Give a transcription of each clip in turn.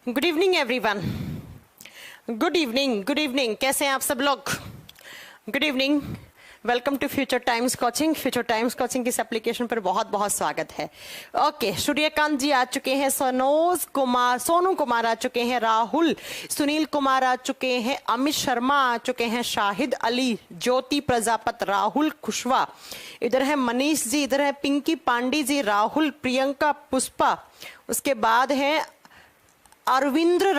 Good evening everyone. Good evening, कैसे हैं आप सब लोग? Good evening, welcome to future times coaching. Future times coaching की इस एप्लीकेशन पर बहुत बहुत स्वागत है। ओके, सूर्यकांत जी आ चुके हैं, सोनू कुमार आ चुके हैं, राहुल, सुनील कुमार आ चुके हैं, अमित शर्मा आ चुके हैं, शाहिद अली, ज्योति प्रजापत, राहुल कुशवाहा, इधर है मनीष जी, इधर है पिंकी पांडे जी, राहुल, प्रियंका, पुष्पा, उसके बाद है अरविंद्र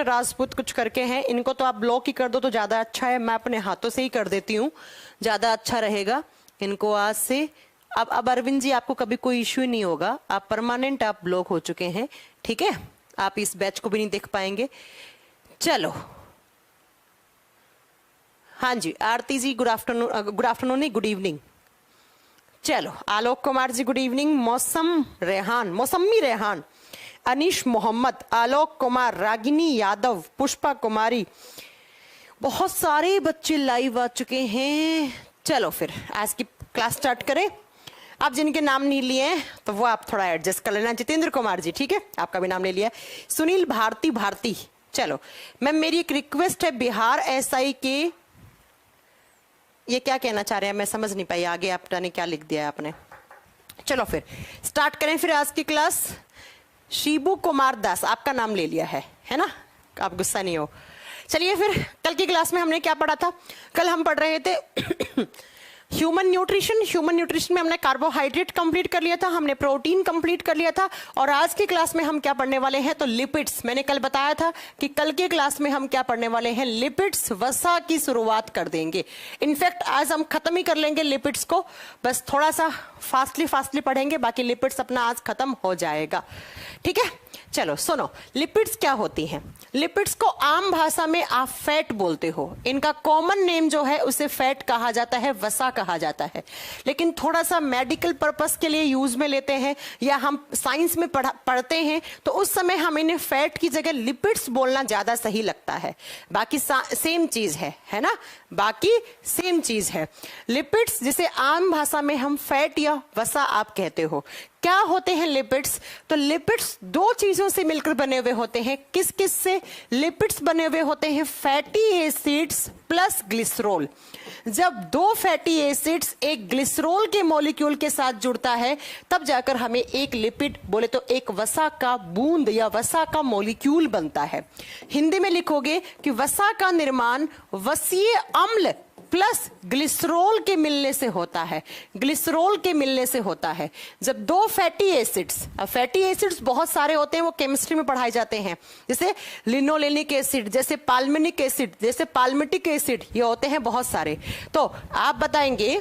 राजपूत कुछ करके हैं। इनको तो आप ब्लॉक ही कर दो तो ज्यादा अच्छा है, मैं अपने हाथों से ही कर देती हूँ, ज्यादा अच्छा रहेगा इनको आज से। अब अरविंद जी आपको कभी कोई इश्यू नहीं होगा, आप परमानेंट आप ब्लॉक हो चुके हैं, ठीक है? आप इस बैच को भी नहीं देख पाएंगे। चलो, हाँ जी, आरती जी गुड आफ्टरनून नहीं, गुड इवनिंग। चलो, आलोक कुमार जी गुड इवनिंग, मौसमी रेहान, अनीश मोहम्मद, आलोक कुमार, रागिनी यादव, पुष्पा कुमारी, बहुत सारे बच्चे लाइव आ चुके हैं। चलो फिर आज की क्लास स्टार्ट करें। आप जिनके नाम नहीं लिए हैं तो वो आप थोड़ा एडजस्ट कर लेना। जितेंद्र कुमार जी, ठीक है, आपका भी नाम ले लिया। सुनील भारती, चलो मैम मेरी एक रिक्वेस्ट है, बिहार एसआई के, ये क्या कहना चाह रहे हैं मैं समझ नहीं पाई, आगे आपने क्या लिख दिया है आपने। चलो फिर स्टार्ट करें फिर आज की क्लास। शिबू कुमार दास, आपका नाम ले लिया है ना? आप गुस्सा नहीं हो। चलिए फिर, कल की क्लास में हमने क्या पढ़ा था? कल हम पढ़ रहे थे ह्यूमन न्यूट्रिशन में हमने कार्बोहाइड्रेट कंप्लीट कर लिया था, हमने प्रोटीन कंप्लीट कर लिया था, और आज की क्लास में हम क्या पढ़ने वाले हैं? तो लिपिड्स। मैंने कल बताया था कि कल की क्लास में हम क्या पढ़ने वाले हैं? लिपिड्स, वसा की शुरुआत कर देंगे। इनफैक्ट आज हम खत्म ही कर लेंगे लिपिड्स को, बस थोड़ा सा फास्टली पढ़ेंगे, बाकी लिपिड्स अपना आज खत्म हो जाएगा, ठीक है? चलो सुनो, लिपिड्स क्या होती हैं? लिपिड्स को आम भाषा में आप फैट बोलते हो, इनका कॉमन नेम जो है उसे फैट कहा जाता है, वसा कहा जाता है, लेकिन थोड़ा सा मेडिकल पर्पस के लिए यूज में लेते हैं या हम साइंस में पढ़ते हैं तो उस समय हम इन्हें फैट की जगह लिपिड्स बोलना ज्यादा सही लगता है। बाकी सेम चीज है ना? बाकी सेम चीज है। लिपिड्स जिसे आम भाषा में हम फैट या वसा आप कहते हो। क्या होते हैं लिपिड्स? तो लिपिड्स दो चीजों से मिलकर बने हुए होते हैं। किस किस से लिपिड्स बने हुए होते हैं? Fatty acids plus glycerol. जब दो फैटी एसिड्स एक ग्लिसरॉल के मॉलिक्यूल के साथ जुड़ता है तब जाकर हमें एक लिपिड, बोले तो एक वसा का बूंद या वसा का मॉलिक्यूल बनता है। हिंदी में लिखोगे कि वसा का निर्माण वसीय अम्ल प्लस ग्लिसरॉल के मिलने से होता है। ग्लिसरॉल के मिलने से होता है। जब दो फैटी एसिड्स, अब फैटी एसिड्स बहुत सारे होते हैं, वो केमिस्ट्री में पढ़ाए जाते हैं, जैसे लिनोलेनिक एसिड, जैसे पाल्मिनिक एसिड, जैसे पाल्मिटिक एसिड, ये होते हैं बहुत सारे। तो आप बताएंगे,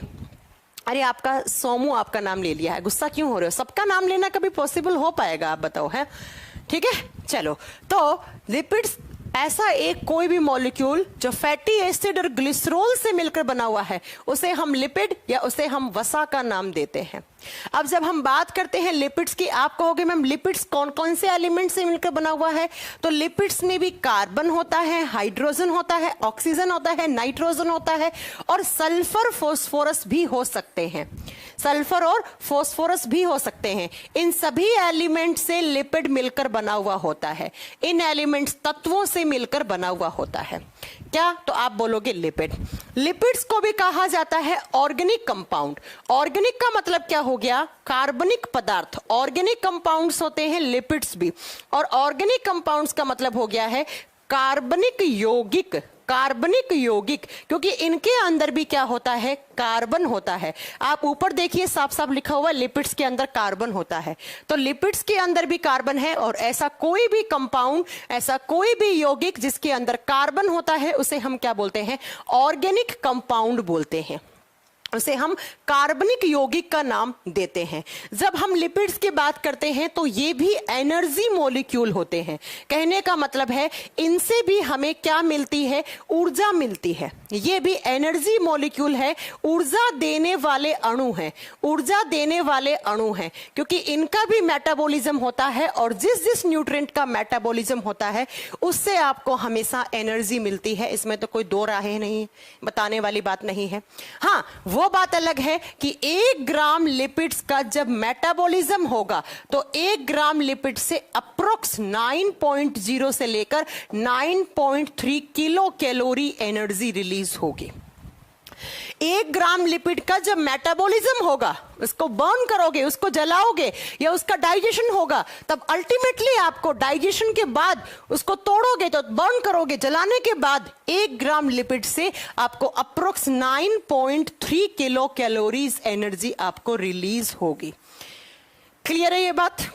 अरे आपका सोमू आपका नाम ले लिया है, गुस्सा क्यों हो रहे हो? सबका नाम लेना कभी पॉसिबल हो पाएगा? आप बताओ, है ठीक है? चलो, तो लिपिड्स ऐसा एक कोई भी मॉलिक्यूल जो फैटी एसिड और ग्लिसरॉल से मिलकर बना हुआ है उसे हम लिपिड या उसे हम वसा का नाम देते हैं। अब जब हम बात करते हैं लिपिड्स की, आप कहोगे मैम लिपिड्स कौन कौन से एलिमेंट से मिलकर बना हुआ है? तो लिपिड्स में भी कार्बन होता है, हाइड्रोजन होता है, ऑक्सीजन होता है, नाइट्रोजन होता है, और सल्फर फास्फोरस भी हो सकते हैं। सल्फर और फास्फोरस भी हो सकते हैं। इन सभी एलिमेंट से लिपिड मिलकर बना हुआ होता है। इन एलिमेंट्स तत्वों से मिलकर बना हुआ होता है। क्या? तो आप बोलोगे लिपिड। लिपिड्स को भी कहा जाता है ऑर्गेनिक कंपाउंड। ऑर्गेनिक का मतलब क्या हो गया? कार्बनिक पदार्थ। ऑर्गेनिक कंपाउंड्स होते हैं लिपिड्स भी, और ऑर्गेनिक कंपाउंड्स का मतलब हो गया है कार्बनिक यौगिक। कार्बनिक यौगिक, क्योंकि इनके अंदर भी क्या होता है? कार्बन होता है। आप ऊपर देखिए, साफ साफ लिखा हुआ है लिपिड्स के अंदर कार्बन होता है। तो लिपिड्स के अंदर भी कार्बन है, और ऐसा कोई भी कंपाउंड, ऐसा कोई भी यौगिक जिसके अंदर कार्बन होता है उसे हम क्या बोलते हैं? ऑर्गेनिक कंपाउंड बोलते हैं, उसे हम कार्बनिक यौगिक का नाम देते हैं। जब हम लिपिड्स की बात करते हैं तो ये भी एनर्जी मॉलिक्यूल होते हैं। कहने का मतलब है इनसे भी हमें क्या मिलती है? ऊर्जा मिलती है। ये भी एनर्जी मॉलिक्यूल है, ऊर्जा देने वाले अणु हैं, ऊर्जा देने वाले अणु हैं, क्योंकि इनका भी मेटाबॉलिज्म होता है, और जिस जिस न्यूट्रिएंट का मेटाबॉलिज्म होता है उससे आपको हमेशा एनर्जी मिलती है। इसमें तो कोई दो राहें नहीं, बताने वाली बात नहीं है। हाँ, वो वो बात अलग है कि 1 ग्राम लिपिड्स का जब मेटाबॉलिज्म होगा तो 1 ग्राम लिपिड से अप्रोक्स 9.0 से लेकर 9.3 किलो कैलोरी एनर्जी रिलीज होगी। 1 ग्राम लिपिड का जब मेटाबॉलिज्म होगा, उसको बर्न करोगे, उसको जलाओगे या उसका डाइजेशन होगा, तब अल्टीमेटली आपको डाइजेशन के बाद उसको तोड़ोगे तो बर्न करोगे, जलाने के बाद 1 ग्राम लिपिड से आपको अप्रोक्स 9.3 किलो कैलोरीज एनर्जी आपको रिलीज होगी। क्लियर है ये बात?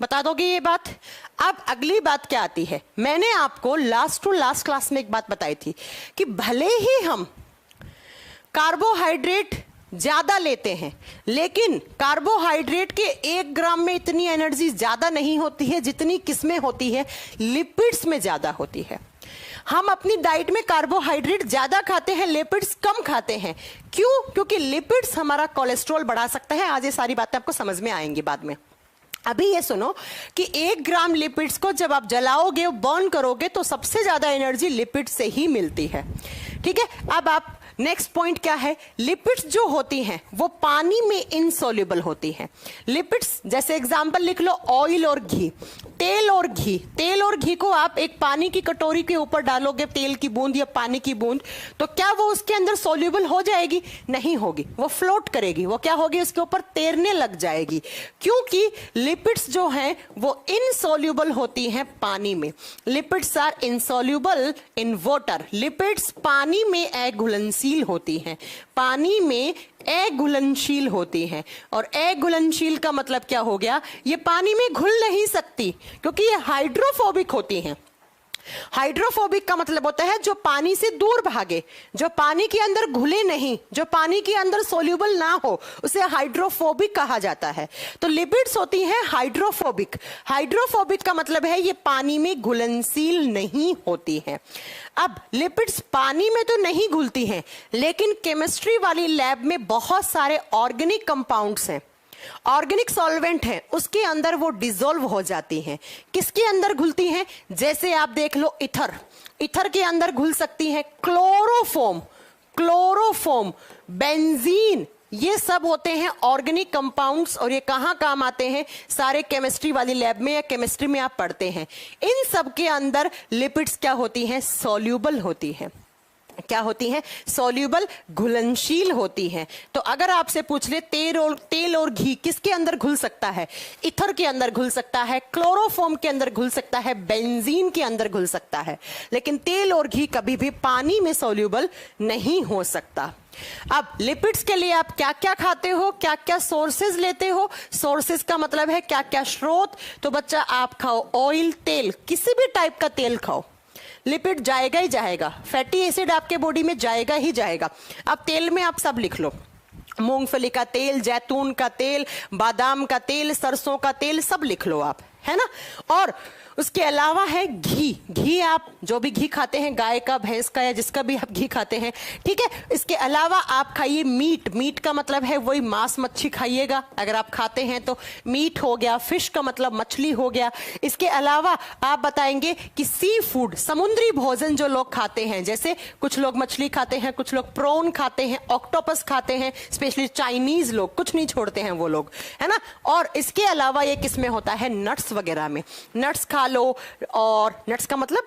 बता दोगे ये बात? अब अगली बात क्या आती है, मैंने आपको लास्ट टू लास्ट क्लास में एक बात बताई थी कि भले ही हम कार्बोहाइड्रेट ज्यादा लेते हैं, लेकिन कार्बोहाइड्रेट के 1 ग्राम में इतनी एनर्जी ज्यादा नहीं होती है जितनी किसमें होती है, लिपिड्स में ज्यादा होती है। हम अपनी डाइट में कार्बोहाइड्रेट ज्यादा खाते हैं, लिपिड्स कम खाते हैं। क्यों? क्योंकि लिपिड्स हमारा कोलेस्ट्रॉल बढ़ा सकता है। आज ये सारी बातें आपको समझ में आएंगी बाद में। अभी ये सुनो कि 1 ग्राम लिपिड्स को जब आप जलाओगे, बर्न करोगे, तो सबसे ज्यादा एनर्जी लिपिड से ही मिलती है। ठीक है, अब आप नेक्स्ट पॉइंट क्या है, लिपिड्स जो होती हैं वो पानी में इनसॉल्युबल होती हैं। लिपिड्स जैसे एग्जांपल लिख लो, ऑयल और घी, तेल और घी। तेल और घी को आप एक पानी की कटोरी के ऊपर डालोगे, तेल की बूंद या पानी की बूंद, तो क्या वो उसके अंदर सॉल्युबल हो जाएगी? नहीं होगी, वो फ्लोट करेगी, वो क्या होगी, उसके ऊपर तैरने लग जाएगी। क्योंकि लिपिड्स जो हैं वो इनसॉल्युबल होती हैं पानी में। Lipids are insoluble in water. Lipids पानी में अघुलनशील होती हैं, पानी में अघुलनशील होती हैं। और अघुलनशील का मतलब क्या हो गया, ये पानी में घुल नहीं सकती क्योंकि ये हाइड्रोफोबिक होती हैं। हाइड्रोफोबिक का मतलब होता है जो पानी से दूर भागे, जो पानी के अंदर घुले नहीं, जो पानी के अंदर सोल्यूबल ना हो, उसे हाइड्रोफोबिक कहा जाता है। तो लिपिड्स होती हैं हाइड्रोफोबिक। हाइड्रोफोबिक का मतलब है ये पानी में घुलनशील नहीं होती हैं। अब लिपिड्स पानी में तो नहीं घुलती हैं, लेकिन केमिस्ट्री वाली लैब में बहुत सारे ऑर्गेनिक कंपाउंड्स हैं, ऑर्गेनिक सॉल्वेंट है, उसके अंदर वो डिसॉल्व हो जाती हैं। किसके अंदर घुलती हैं? जैसे आप देख लो ईथर, ईथर के अंदर घुल सकती हैं क्लोरोफॉर्म, क्लोरोफॉर्म, बेंजीन, ये सब होते हैं ऑर्गेनिक कंपाउंड्स। और ये कहाँ काम आते हैं? सारे केमिस्ट्री वाली लैब में या केमिस्ट्री में आप पढ़ते हैं। इन सब के अंदर लिपिड्स क्या होती हैं? सॉल्यूबल होती हैं। क्या होती हैं? सॉल्यूबल, घुलनशील होती हैं। तो अगर आपसे पूछ ले तेल और घी किसके अंदर घुल सकता है? ईथर के अंदर घुल सकता है, क्लोरोफॉर्म के अंदर घुल सकता है, बेंजीन के अंदर घुल सकता है, लेकिन तेल और घी कभी भी पानी में सॉल्यूबल नहीं हो सकता। अब लिपिड्स के लिए आप क्या क्या खाते हो, क्या क्या सोर्सेज लेते हो? सोर्सेज का मतलब है क्या क्या स्रोत। तो बच्चा आप खाओ ऑयल, तेल, किसी भी टाइप का तेल खाओ, लिपिड जाएगा ही जाएगा, फैटी एसिड आपके बॉडी में जाएगा ही जाएगा। अब तेल में आप सब लिख लो, मूंगफली का तेल, जैतून का तेल, बादाम का तेल, सरसों का तेल, सब लिख लो आप, है ना। और उसके अलावा है घी। घी आप जो भी घी खाते हैं, गाय का, भैंस का, या जिसका भी आप घी खाते हैं, ठीक है। इसके अलावा आप खाइए मीट। मीट का मतलब है वही मांस मच्छी खाइएगा अगर आप खाते हैं तो। मीट हो गया, फिश का मतलब मछली हो गया। इसके अलावा आप बताएंगे कि सी फूड, समुद्री भोजन जो लोग खाते हैं, जैसे कुछ लोग मछली खाते हैं, कुछ लोग प्रॉन खाते हैं, ऑक्टोपस खाते हैं, स्पेशली चाइनीज लोग कुछ नहीं छोड़ते हैं वो लोग, है ना। और इसके अलावा ये किसमें होता है? नट्स वगैरह में। नट्स खा लो, और नट्स का मतलब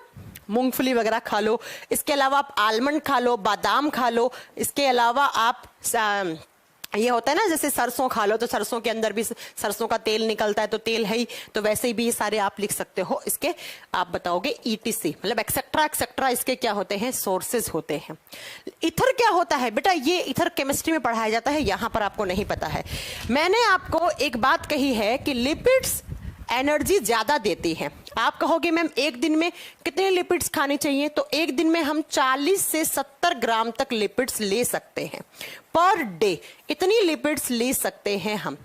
मूंगफली वगैरह खा लो। इसके अलावा आप आलमंड खा लो, बादाम खा लो। इसके अलावा आप ये होता है ना, जैसे सरसों खा लो, तो सरसों के अंदर भी सरसों का तेल निकलता है, तो तेल है ही, तो वैसे भी ये सारे आप लिख सकते हो। इसके आप बताओगे ETC, मतलब एक्सेट्रा एक्सेट्रा, इसके क्या होते हैं? सोर्सेज होते हैं। ईथर क्या होता है बेटा? ये ईथर केमिस्ट्री में पढ़ाया जाता है, यहां पर आपको नहीं पता है। मैंने आपको एक बात कही है कि लिपिड्स एनर्जी ज्यादा देती है। आप कहोगे मैम एक दिन में कितने लिपिड्स खाने चाहिए? तो एक दिन में हम 40 से 70 ग्राम तक लिपिड्स ले सकते हैं पर डे। इतनी लिपिड्स ले सकते हैं हम।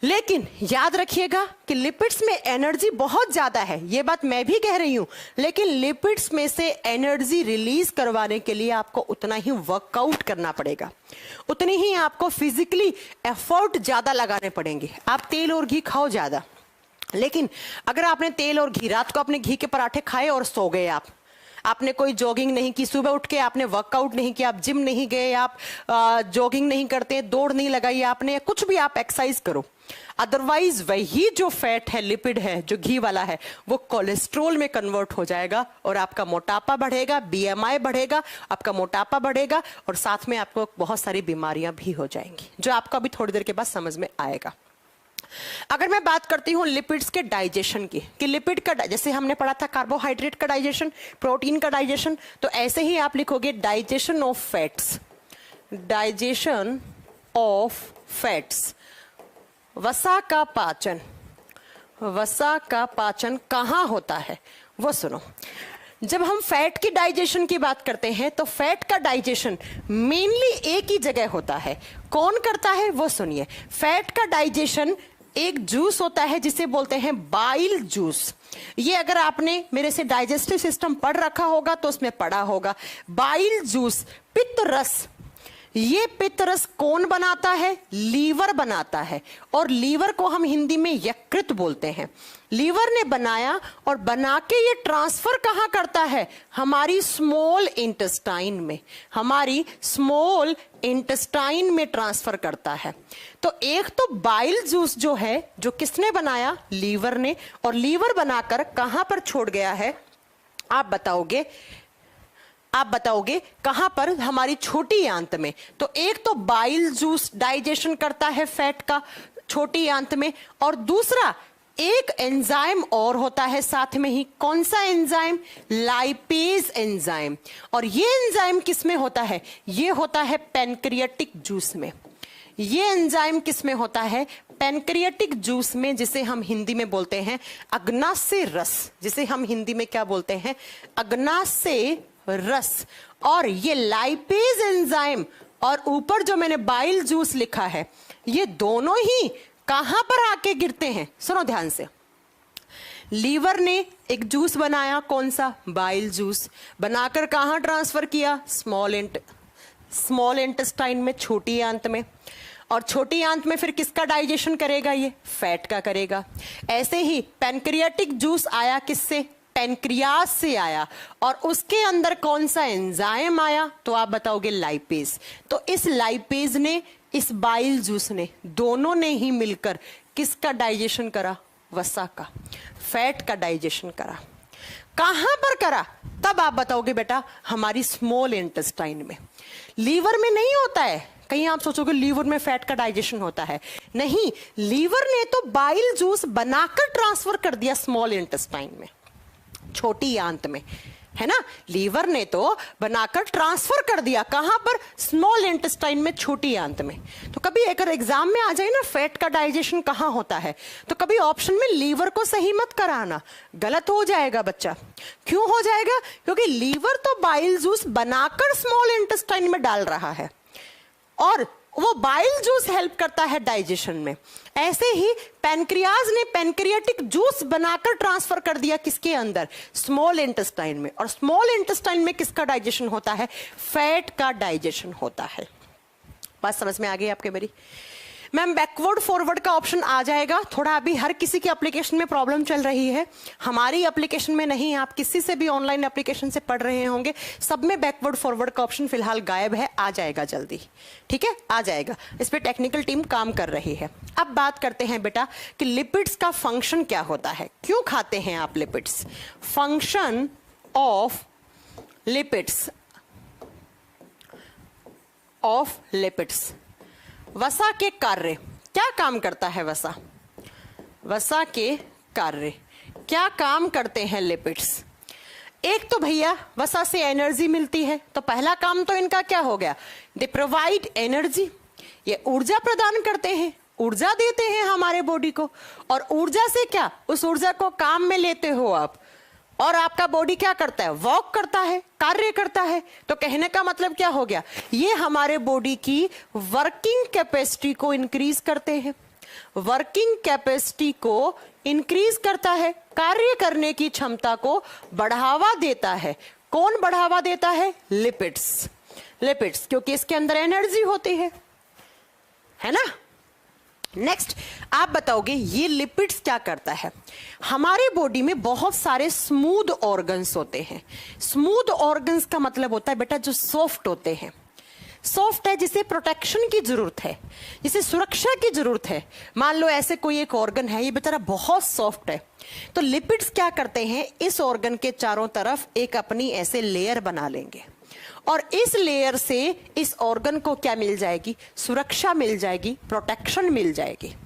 लेकिन याद रखिएगा कि लिपिड्स में एनर्जी बहुत ज्यादा है, ये बात मैं भी कह रही हूं, लेकिन लिपिड्स में से एनर्जी रिलीज करवाने के लिए आपको उतना ही वर्कआउट करना पड़ेगा, उतनी ही आपको फिजिकली एफर्ट ज्यादा लगाने पड़ेंगे। आप तेल और घी खाओ ज्यादा, लेकिन अगर आपने तेल और घी, रात को अपने घी के पराठे खाए और सो गए, आप आपने कोई जॉगिंग नहीं की, सुबह उठ के आपने वर्कआउट नहीं किया, आप जिम नहीं गए, आप जॉगिंग नहीं करते, दौड़ नहीं लगाई आपने, कुछ भी आप एक्सरसाइज करो, अदरवाइज वही जो फैट है, लिपिड है, जो घी वाला है, वो कोलेस्ट्रोल में कन्वर्ट हो जाएगा और आपका मोटापा बढ़ेगा, बीएमआई बढ़ेगा, आपका मोटापा बढ़ेगा और साथ में आपको बहुत सारी बीमारियां भी हो जाएंगी, जो आपको अभी थोड़ी देर के बाद समझ में आएगा। अगर मैं बात करती हूं लिपिड्स के डाइजेशन की, कि लिपिड का, जैसे हमने पढ़ा था कार्बोहाइड्रेट का डाइजेशन, प्रोटीन का डाइजेशन, तो ऐसे ही आप लिखोगे digestion of fats, digestion of fats. वसा का पाचन, वसा का पाचन कहां होता है वो सुनो। जब हम फैट की डाइजेशन की बात करते हैं तो फैट का डाइजेशन मेनली एक ही जगह होता है। कौन करता है वो सुनिए। फैट का डाइजेशन एक जूस होता है जिसे बोलते हैं बाइल जूस। ये अगर आपने मेरे से डाइजेस्टिव सिस्टम पढ़ रखा होगा तो उसमें पढ़ा होगा बाइल जूस, पित्त रस। ये पित्त रस कौन बनाता है? लीवर बनाता है, और लीवर को हम हिंदी में यकृत बोलते हैं। लीवर ने बनाया और बना के ये ट्रांसफर कहां करता है? हमारी स्मॉल इंटेस्टाइन में, हमारी स्मॉल इंटेस्टाइन में ट्रांसफर करता है। तो एक तो बाइल जूस जो है, जो किसने बनाया? लीवर ने, और लीवर बनाकर कहां पर छोड़ गया है? आप बताओगे कहां पर? हमारी छोटी आंत में। तो एक तो बाइल जूस डाइजेशन करता है फैट का छोटी आंत में, और दूसरा एक एंजाइम और होता है साथ में ही। कौन सा एंजाइम? Lipase enzyme. और ये एंजाइम किस में होता है? ये होता है पैनक्रियाटिक जूस में। ये एंजाइम किस में होता है? पैनक्रियाटिक जूस में, जिसे हम हिंदी में बोलते हैं अग्नाशय रस। जिसे हम हिंदी में क्या बोलते हैं? अग्नाशय रस। और ये लाइपेज एंजाइम और ऊपर जो मैंने बाइल जूस लिखा है, ये दोनों ही कहां पर आके गिरते हैं? सुनो ध्यान से। लीवर ने एक जूस बनाया, कौन सा? Bile juice. बनाकर कहां ट्रांसफर किया? स्मॉल इंटेस्टाइन में, छोटी आंत में। और छोटी आंत में फिर किसका डाइजेशन करेगा? ये फैट का करेगा। ऐसे ही पैनक्रियाटिक जूस आया किससे? पैनक्रियास से आया, और उसके अंदर कौन सा एंजाइम आया? तो आप बताओगे लाइपेज। तो इस लाइपेज ने, इस बाइल जूस ने, दोनों ने ही मिलकर किसका डाइजेशन करा? वसा का, फैट का डाइजेशन करा। कहां पर करा? तब आप बताओगे बेटा हमारी स्मॉल इंटेस्टाइन में। लीवर में नहीं होता है। कहीं आप सोचोगे लीवर में फैट का डाइजेशन होता है, नहीं। लीवर ने तो बाइल जूस बनाकर ट्रांसफर कर दिया स्मॉल इंटेस्टाइन में, छोटी आंत में, है ना। लीवर ने तो बनाकर ट्रांसफर कर दिया कहां पर? स्मॉल इंटेस्टाइन में, छोटी आंत में। तो कभी अगर एग्जाम में आ जाए ना फैट का डाइजेशन कहां होता है, तो कभी ऑप्शन में लीवर को सही मत कराना, गलत हो जाएगा बच्चा। क्यों हो जाएगा? क्योंकि लीवर तो बाइल जूस बनाकर स्मॉल इंटेस्टाइन में डाल रहा है, और वो बाइल जूस हेल्प करता है डाइजेशन में। ऐसे ही पैनक्रियाज ने पैनक्रियाटिक जूस बनाकर ट्रांसफर कर दिया किसके अंदर? स्मॉल इंटेस्टाइन में। और स्मॉल इंटेस्टाइन में किसका डाइजेशन होता है? फैट का डाइजेशन होता है। बात समझ में आ गई आपके मेरी? मैम बैकवर्ड फॉरवर्ड का ऑप्शन आ जाएगा, थोड़ा अभी हर किसी की एप्लीकेशन में प्रॉब्लम चल रही है, हमारी एप्लीकेशन में नहीं। आप किसी से भी ऑनलाइन एप्लीकेशन से पढ़ रहे होंगे, सब में बैकवर्ड फॉरवर्ड का ऑप्शन फिलहाल गायब है। आ जाएगा जल्दी, ठीक है, आ जाएगा। इस पे टेक्निकल टीम काम कर रही है। अब बात करते हैं बेटा कि लिपिड्स का फंक्शन क्या होता है, क्यों खाते हैं आप लिपिड्स। फंक्शन ऑफ लिपिड्स, वसा के कार्य। क्या काम करता है वसा? वसा के कार्य क्या काम करते हैं लिपिड्स? एक तो भैया वसा से एनर्जी मिलती है, तो पहला काम तो इनका क्या हो गया? They provide energy. ये ऊर्जा प्रदान करते हैं, ऊर्जा देते हैं हमारे बॉडी को। और ऊर्जा से क्या? उस ऊर्जा को काम में लेते हो आप, और आपका बॉडी क्या करता है? वॉक करता है, कार्य करता है। तो कहने का मतलब क्या हो गया? ये हमारे बॉडी की वर्किंग कैपेसिटी को इंक्रीज करते हैं, वर्किंग कैपेसिटी को इंक्रीज करता है, कार्य करने की क्षमता को बढ़ावा देता है। कौन बढ़ावा देता है? लिपिड्स। लिपिड्स, क्योंकि इसके अंदर एनर्जी होती है ना। नेक्स्ट आप बताओगे ये लिपिड्स क्या करता है। हमारे बॉडी में बहुत सारे स्मूथ ऑर्गन्स होते हैं। स्मूथ ऑर्गन्स का मतलब होता है बेटा जो सॉफ्ट होते हैं। सॉफ्ट है जिसे प्रोटेक्शन की जरूरत है, जिसे सुरक्षा की जरूरत है। मान लो ऐसे कोई एक ऑर्गन है, ये बेचारा बहुत सॉफ्ट है, तो लिपिड्स क्या करते हैं, इस ऑर्गन के चारों तरफ एक अपनी ऐसे लेयर बना लेंगे और इस लेयर से इस ऑर्गन को क्या मिल जाएगी, सुरक्षा मिल जाएगी, प्रोटेक्शन मिल जाएगी।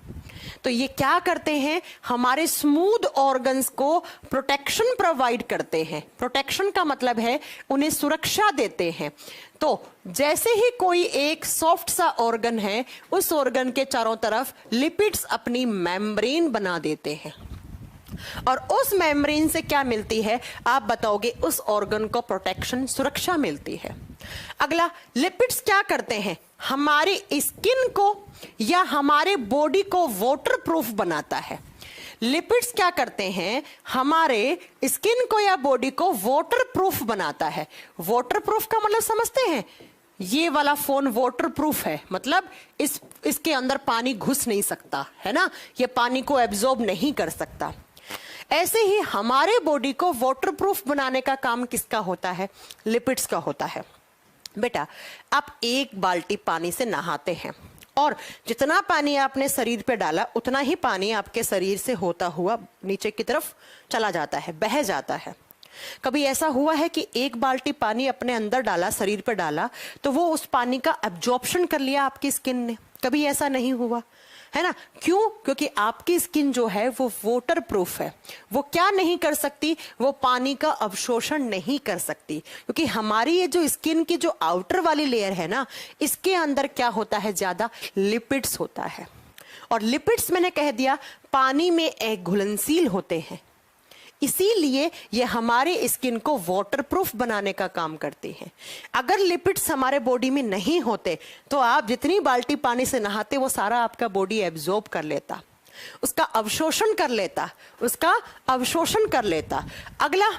तो ये क्या करते हैं, हमारे स्मूथ ऑर्गन्स को प्रोटेक्शन प्रोवाइड करते हैं। प्रोटेक्शन का मतलब है उन्हें सुरक्षा देते हैं। तो जैसे ही कोई एक सॉफ्ट सा ऑर्गन है, उस ऑर्गन के चारों तरफ लिपिड्स अपनी मेम्ब्रेन बना देते हैं और उस मेम्ब्रेन से क्या मिलती है, आप बताओगे, उस ऑर्गन को प्रोटेक्शन, सुरक्षा मिलती है। अगला, लिपिड्स क्या करते हैं, हमारी स्किन को या हमारे बॉडी को वाटर प्रूफ बनाता है। लिपिड्स क्या करते हैं, हमारे स्किन को या बॉडी को वाटर प्रूफ बनाता है। वाटर प्रूफ का मतलब समझते हैं, ये वाला फोन वाटर प्रूफ है, मतलब इसके अंदर पानी घुस नहीं सकता है ना, ये पानी को एब्जॉर्ब नहीं कर सकता। ऐसे ही हमारे बॉडी को वाटरप्रूफ बनाने का काम किसका होता है, लिपिड्स का होता है। बेटा आप एक बाल्टी पानी से नहाते हैं और जितना पानी आपने शरीर पे डाला उतना ही पानी आपके शरीर से होता हुआ नीचे की तरफ चला जाता है, बह जाता है। कभी ऐसा हुआ है कि एक बाल्टी पानी अपने अंदर डाला, शरीर पे डाला, तो वो उस पानी का एब्जॉर्प्शन कर लिया आपकी स्किन ने? कभी ऐसा नहीं हुआ है ना। क्यों? क्योंकि आपकी स्किन जो है वो वाटर प्रूफ है। वो क्या नहीं कर सकती, वो पानी का अवशोषण नहीं कर सकती, क्योंकि हमारी ये जो स्किन की जो आउटर वाली लेयर है ना, इसके अंदर क्या होता है, ज्यादा लिपिड्स होता है। और लिपिड्स मैंने कह दिया पानी में एक घुलनशील होते हैं, इसीलिए ये हमारे स्किन को वाटरप्रूफ बनाने का काम करती हैं। अगर लिपिड्स हमारे बॉडी में नहीं होते तो आप जितनी बाल्टी पानी से नहाते वो सारा आपका बॉडी एब्जॉर्ब कर लेता, उसका अवशोषण कर लेता। अगला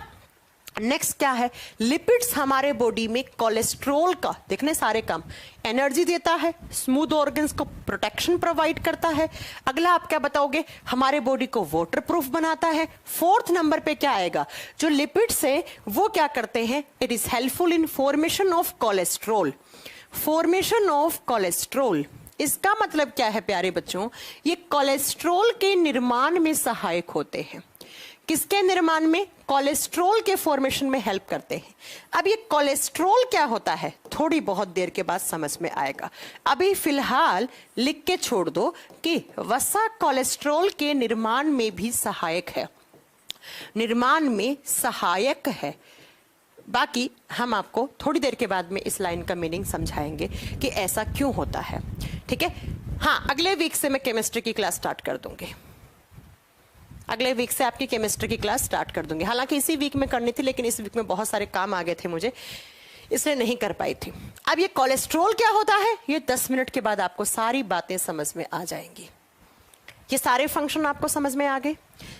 नेक्स्ट क्या है, लिपिड्स हमारे बॉडी में कोलेस्ट्रॉल का, देखने सारे काम, एनर्जी देता है, स्मूथ ऑर्गन्स को प्रोटेक्शन प्रोवाइड करता है। अगला आप क्या बताओगे, हमारे बॉडी को वाटरप्रूफ बनाता है। फोर्थ नंबर पे क्या आएगा, जो लिपिड्स है वो क्या करते हैं, it is helpful in formation of cholesterol. Formation of cholesterol, इसका मतलब क्या है प्यारे बच्चों, ये कोलेस्ट्रॉल के निर्माण में सहायक होते हैं। किसके निर्माण में, कोलेस्ट्रॉल के फॉर्मेशन में हेल्प करते हैं। अब ये कोलेस्ट्रॉल क्या होता है थोड़ी बहुत देर के बाद समझ में आएगा, अभी फिलहाल लिख के छोड़ दो कि वसा कोलेस्ट्रॉल के निर्माण में भी सहायक है, निर्माण में सहायक है। बाकी हम आपको थोड़ी देर के बाद में इस लाइन का मीनिंग समझाएंगे कि ऐसा क्यों होता है, ठीक है। हाँ, अगले वीक से मैं केमिस्ट्री की क्लास स्टार्ट कर दूंगी, अगले वीक से आपकी केमिस्ट्री की क्लास स्टार्ट कर दूंगी। हालांकि इसी वीक में करनी थी, लेकिन इस वीक में बहुत सारे काम आ गए थे मुझे, इसलिए नहीं कर पाई थी। अब ये कोलेस्ट्रॉल क्या होता है, ये 10 मिनट के बाद आपको सारी बातें समझ में आ जाएंगी। ये सारे फंक्शन आपको समझ में आ गए।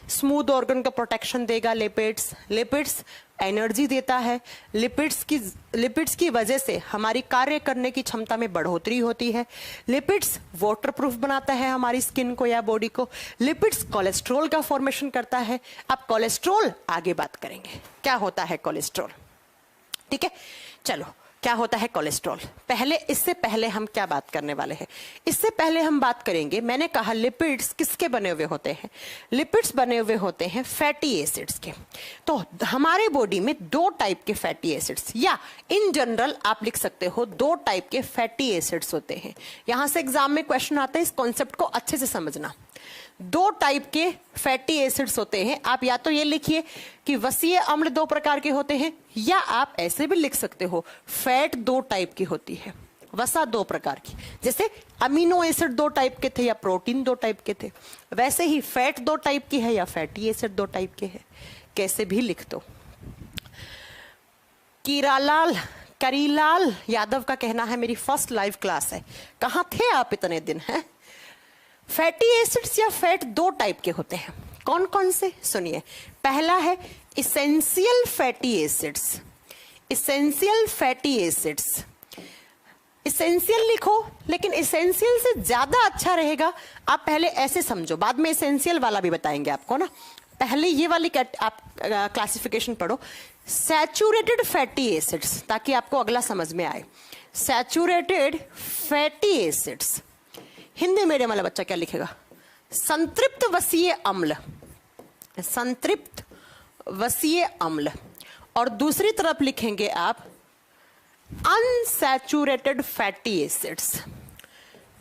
स्मूथ ऑर्गन का प्रोटेक्शन देगा लिपिड्स, लिपिड्स एनर्जी देता है, लिपिड्स की वजह से हमारी कार्य करने की क्षमता में बढ़ोतरी होती है, लिपिड्स वाटरप्रूफ बनाता है हमारी स्किन को या बॉडी को, लिपिड्स कोलेस्ट्रॉल का फॉर्मेशन करता है। अब कोलेस्ट्रॉल आगे बात करेंगे, क्या होता है कोलेस्ट्रॉल, ठीक है। चलो, क्या होता है कोलेस्ट्रॉल, इससे पहले हम क्या बात करने वाले हैं, इससे पहले हम बात करेंगे, मैंने कहा लिपिड्स किसके बने हुए होते हैं, लिपिड्स बने हुए होते हैं फैटी एसिड्स के। तो हमारे बॉडी में 2 टाइप के फैटी एसिड्स, या इन जनरल आप लिख सकते हो 2 टाइप के फैटी एसिड्स होते हैं। यहां से एग्जाम में क्वेश्चन आता है, इस कॉन्सेप्ट को अच्छे से समझना। 2 टाइप के फैटी एसिड्स होते हैं। आप या तो ये लिखिए कि वसीय अम्ल 2 प्रकार के होते हैं, या आप ऐसे भी लिख सकते हो फैट 2 टाइप की होती है, वसा 2 प्रकार की। जैसे अमीनो एसिड 2 टाइप के थे या प्रोटीन 2 टाइप के थे, वैसे ही फैट 2 टाइप की है या फैटी एसिड 2 टाइप के है, कैसे भी लिख दो। करीलाल यादव का कहना है, मेरी फर्स्ट लाइव क्लास है, कहां थे आप इतने दिन हैं। फैटी एसिड्स या फैट 2 टाइप के होते हैं, कौन कौन से, सुनिए। पहला है essential fatty acids. Essential fatty acids essential लिखो, लेकिन इसेंशियल से ज्यादा अच्छा रहेगा आप पहले ऐसे समझो, बाद में इसेंशियल वाला भी बताएंगे आपको ना। पहले ये वाली आप क्लासिफिकेशन पढ़ो, सैचुरेटेड फैटी एसिड्स, ताकि आपको अगला समझ में आए। Saturated fatty acids, Hindi medium वाला बच्चा क्या लिखेगा? संतृप्त वसीय अम्ल, संतृप्त वसीय अम्ल। और दूसरी तरफ लिखेंगे आप अनसैचुरेटेड फैटी एसिड्स।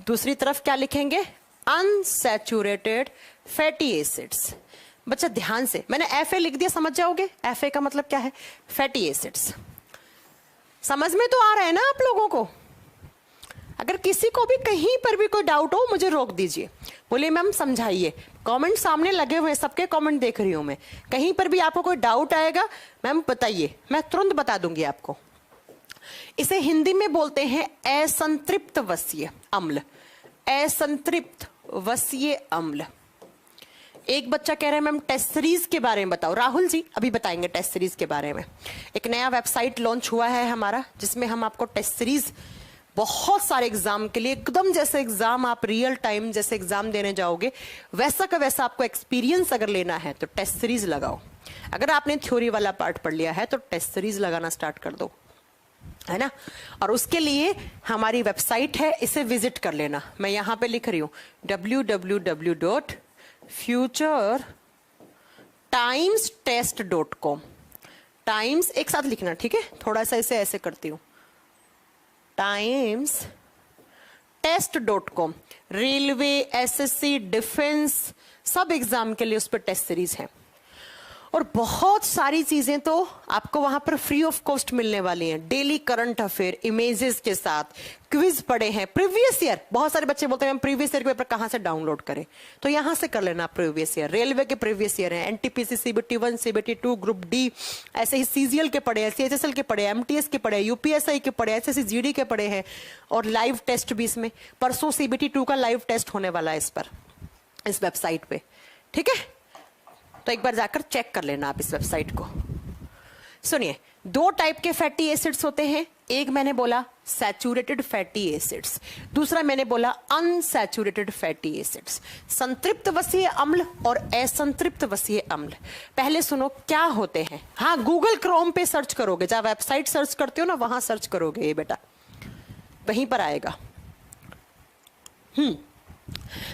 दूसरी तरफ क्या लिखेंगे? Unsaturated fatty acids. बच्चा ध्यान से, मैंने एफए लिख दिया, समझ जाओगे एफए का मतलब क्या है? Fatty acids. समझ में तो आ रहा है ना आप लोगों को? अगर किसी को भी कहीं पर भी कोई डाउट हो मुझे रोक दीजिए, बोलिए मैम समझाइए। कमेंट सामने लगे हुए हैं, सबके कमेंट देख रही हूं मैं। कहीं पर भी आपको कोई डाउट आएगा मैम बताइए, मैं तुरंत बता दूंगी आपको। इसे हिंदी में बोलते हैं असंतृप्त वसीय अम्ल, असंतृप्त वसीय अम्ल। एक बच्चा कह रहा है मैम टेस्ट सीरीज के बारे में बताओ। राहुल जी अभी बताएंगे टेस्ट सीरीज के बारे में। एक नया वेबसाइट लॉन्च हुआ है हमारा, जिसमें हम आपको टेस्ट सीरीज बहुत सारे एग्जाम के लिए, एकदम जैसे एग्जाम आप रियल टाइम जैसे एग्जाम देने जाओगे वैसा का वैसा आपको एक्सपीरियंस अगर लेना है तो टेस्ट सीरीज लगाओ। अगर आपने थ्योरी वाला पार्ट पढ़ लिया है तो टेस्ट सीरीज लगाना स्टार्ट कर दो, है ना। और उसके लिए हमारी वेबसाइट है, इसे विजिट कर लेना। मैं यहां पे लिख रही हूं www.futuretimestest.com। टाइम्स एक साथ लिखना, ठीक है? थोड़ा सा इसे ऐसे करती हूं, timestest.com। रेलवे, एसएससी, डिफेंस, सब एग्जाम के लिए उस पर टेस्ट सीरीज है। और बहुत सारी चीजें तो आपको वहां पर फ्री ऑफ कॉस्ट मिलने वाली हैं। डेली करंट अफेयर इमेजेस के साथ, क्विज पड़े हैं, प्रीवियस ईयर। बहुत सारे बच्चे बोलते हैं प्रीवियस ईयर के पेपर कहां से डाउनलोड करें, तो यहां से कर लेना प्रीवियस ईयर। रेलवे के प्रीवियस ईयर है, NTPC, CBT 1, CBT 2, group D, ऐसे ही सीजीएल के पड़े हैं, सीएचएसएल के पड़े हैं, एमटीएस के पड़े हैं, यूपीएसआई के पड़े हैं, एसएससी जीडी के पड़े हैं। और लाइव टेस्ट भी इसमें, परसों सीबीटी 2 का लाइव टेस्ट होने वाला है इस पर, इस वेबसाइट पे, ठीक है? तो एक बार जाकर चेक कर लेना आप इस वेबसाइट को। सुनिए, दो टाइप के फैटी एसिड्स होते हैं। एक मैंने बोला सैचुरेटेड फैटी एसिड्स, दूसरा मैंने बोला अनसैचुरेटेड फैटी एसिड्स। संतृप्त वसीय अम्ल और असंतृप्त वसीय अम्ल। पहले सुनो क्या होते हैं। हाँ, गूगल क्रोम पे सर्च करोगे, जहां वेबसाइट सर्च करते हो ना वहां सर्च करोगे ये बेटा, वहीं पर आएगा।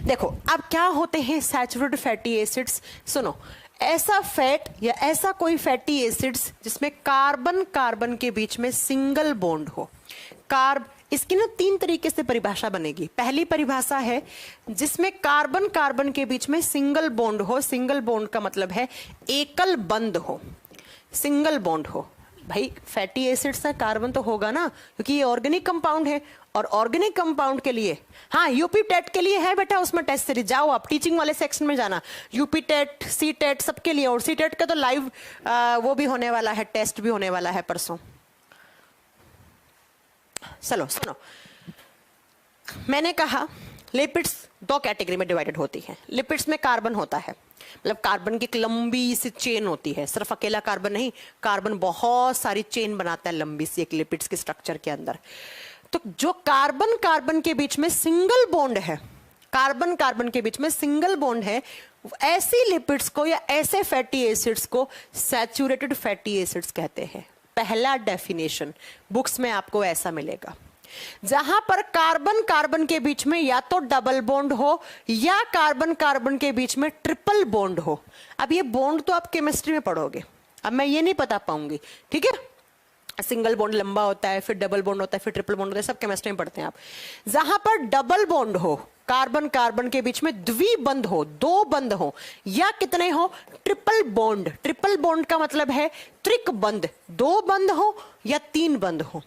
देखो अब क्या होते हैं सैचुरेटेड फैटी एसिड्स। सुनो, ऐसा फैट या ऐसा कोई फैटी एसिड्स जिसमें कार्बन कार्बन के बीच में सिंगल बॉन्ड हो। इसकी ना 3 तरीके से परिभाषा बनेगी। पहली परिभाषा है जिसमें कार्बन कार्बन के बीच में सिंगल बॉन्ड हो। सिंगल बॉन्ड का मतलब है एकल बंध हो, सिंगल बॉन्ड हो। भाई फैटी एसिड्स है, कार्बन तो होगा ना, क्योंकि ये ऑर्गेनिक कंपाउंड है। और ऑर्गेनिक कंपाउंड के लिए, हाँ यूपी टेट के लिए है बेटा, उसमें टेस्ट सीरीज जाओ आप, टीचिंग वाले सेक्शन में जाना। यूपी टेट, सी टेट सबके लिए। और सी टेट का तो लाइव वो भी होने वाला है, टेस्ट भी होने वाला है परसों। चलो सुनो, मैंने कहा लिपिड्स 2 कैटेगरी में डिवाइडेड होती है। लिपिड्स में कार्बन होता है, मतलब कार्बन की एक लंबी सी चेन होती है। सिर्फ अकेला कार्बन नहीं, कार्बन बहुत सारी चेन बनाता है लंबी सी एक लिपिड्स के स्ट्रक्चर के अंदर। तो जो कार्बन कार्बन के बीच में सिंगल बॉन्ड है, कार्बन कार्बन के बीच में सिंगल बॉन्ड है, ऐसी लिपिड्स को या ऐसे फैटी एसिड्स को सैचुरेटेड फैटी एसिड्स कहते हैं। पहला डेफिनेशन बुक्स में आपको ऐसा मिलेगा, जहां पर कार्बन कार्बन के बीच में या तो डबल बॉन्ड हो या कार्बन कार्बन के बीच में ट्रिपल बॉन्ड हो। अब ये बॉन्ड तो आप केमिस्ट्री में पढ़ोगे, अब मैं ये नहीं बता पाऊंगी, ठीक है? सिंगल बॉन्ड लंबा होता है, फिर डबल बॉन्ड होता है, फिर ट्रिपल बॉन्ड होता है, सब केमिस्ट्री में पढ़ते हैं आप। जहां पर डबल बॉन्ड हो, कार्बन कार्बन के बीच में द्विबंध हो, 2 बंध हो, या कितने हो, ट्रिपल बॉन्ड। ट्रिपल बॉन्ड का मतलब है त्रिक बंध, 2 बंध हो या 3 बंध हो,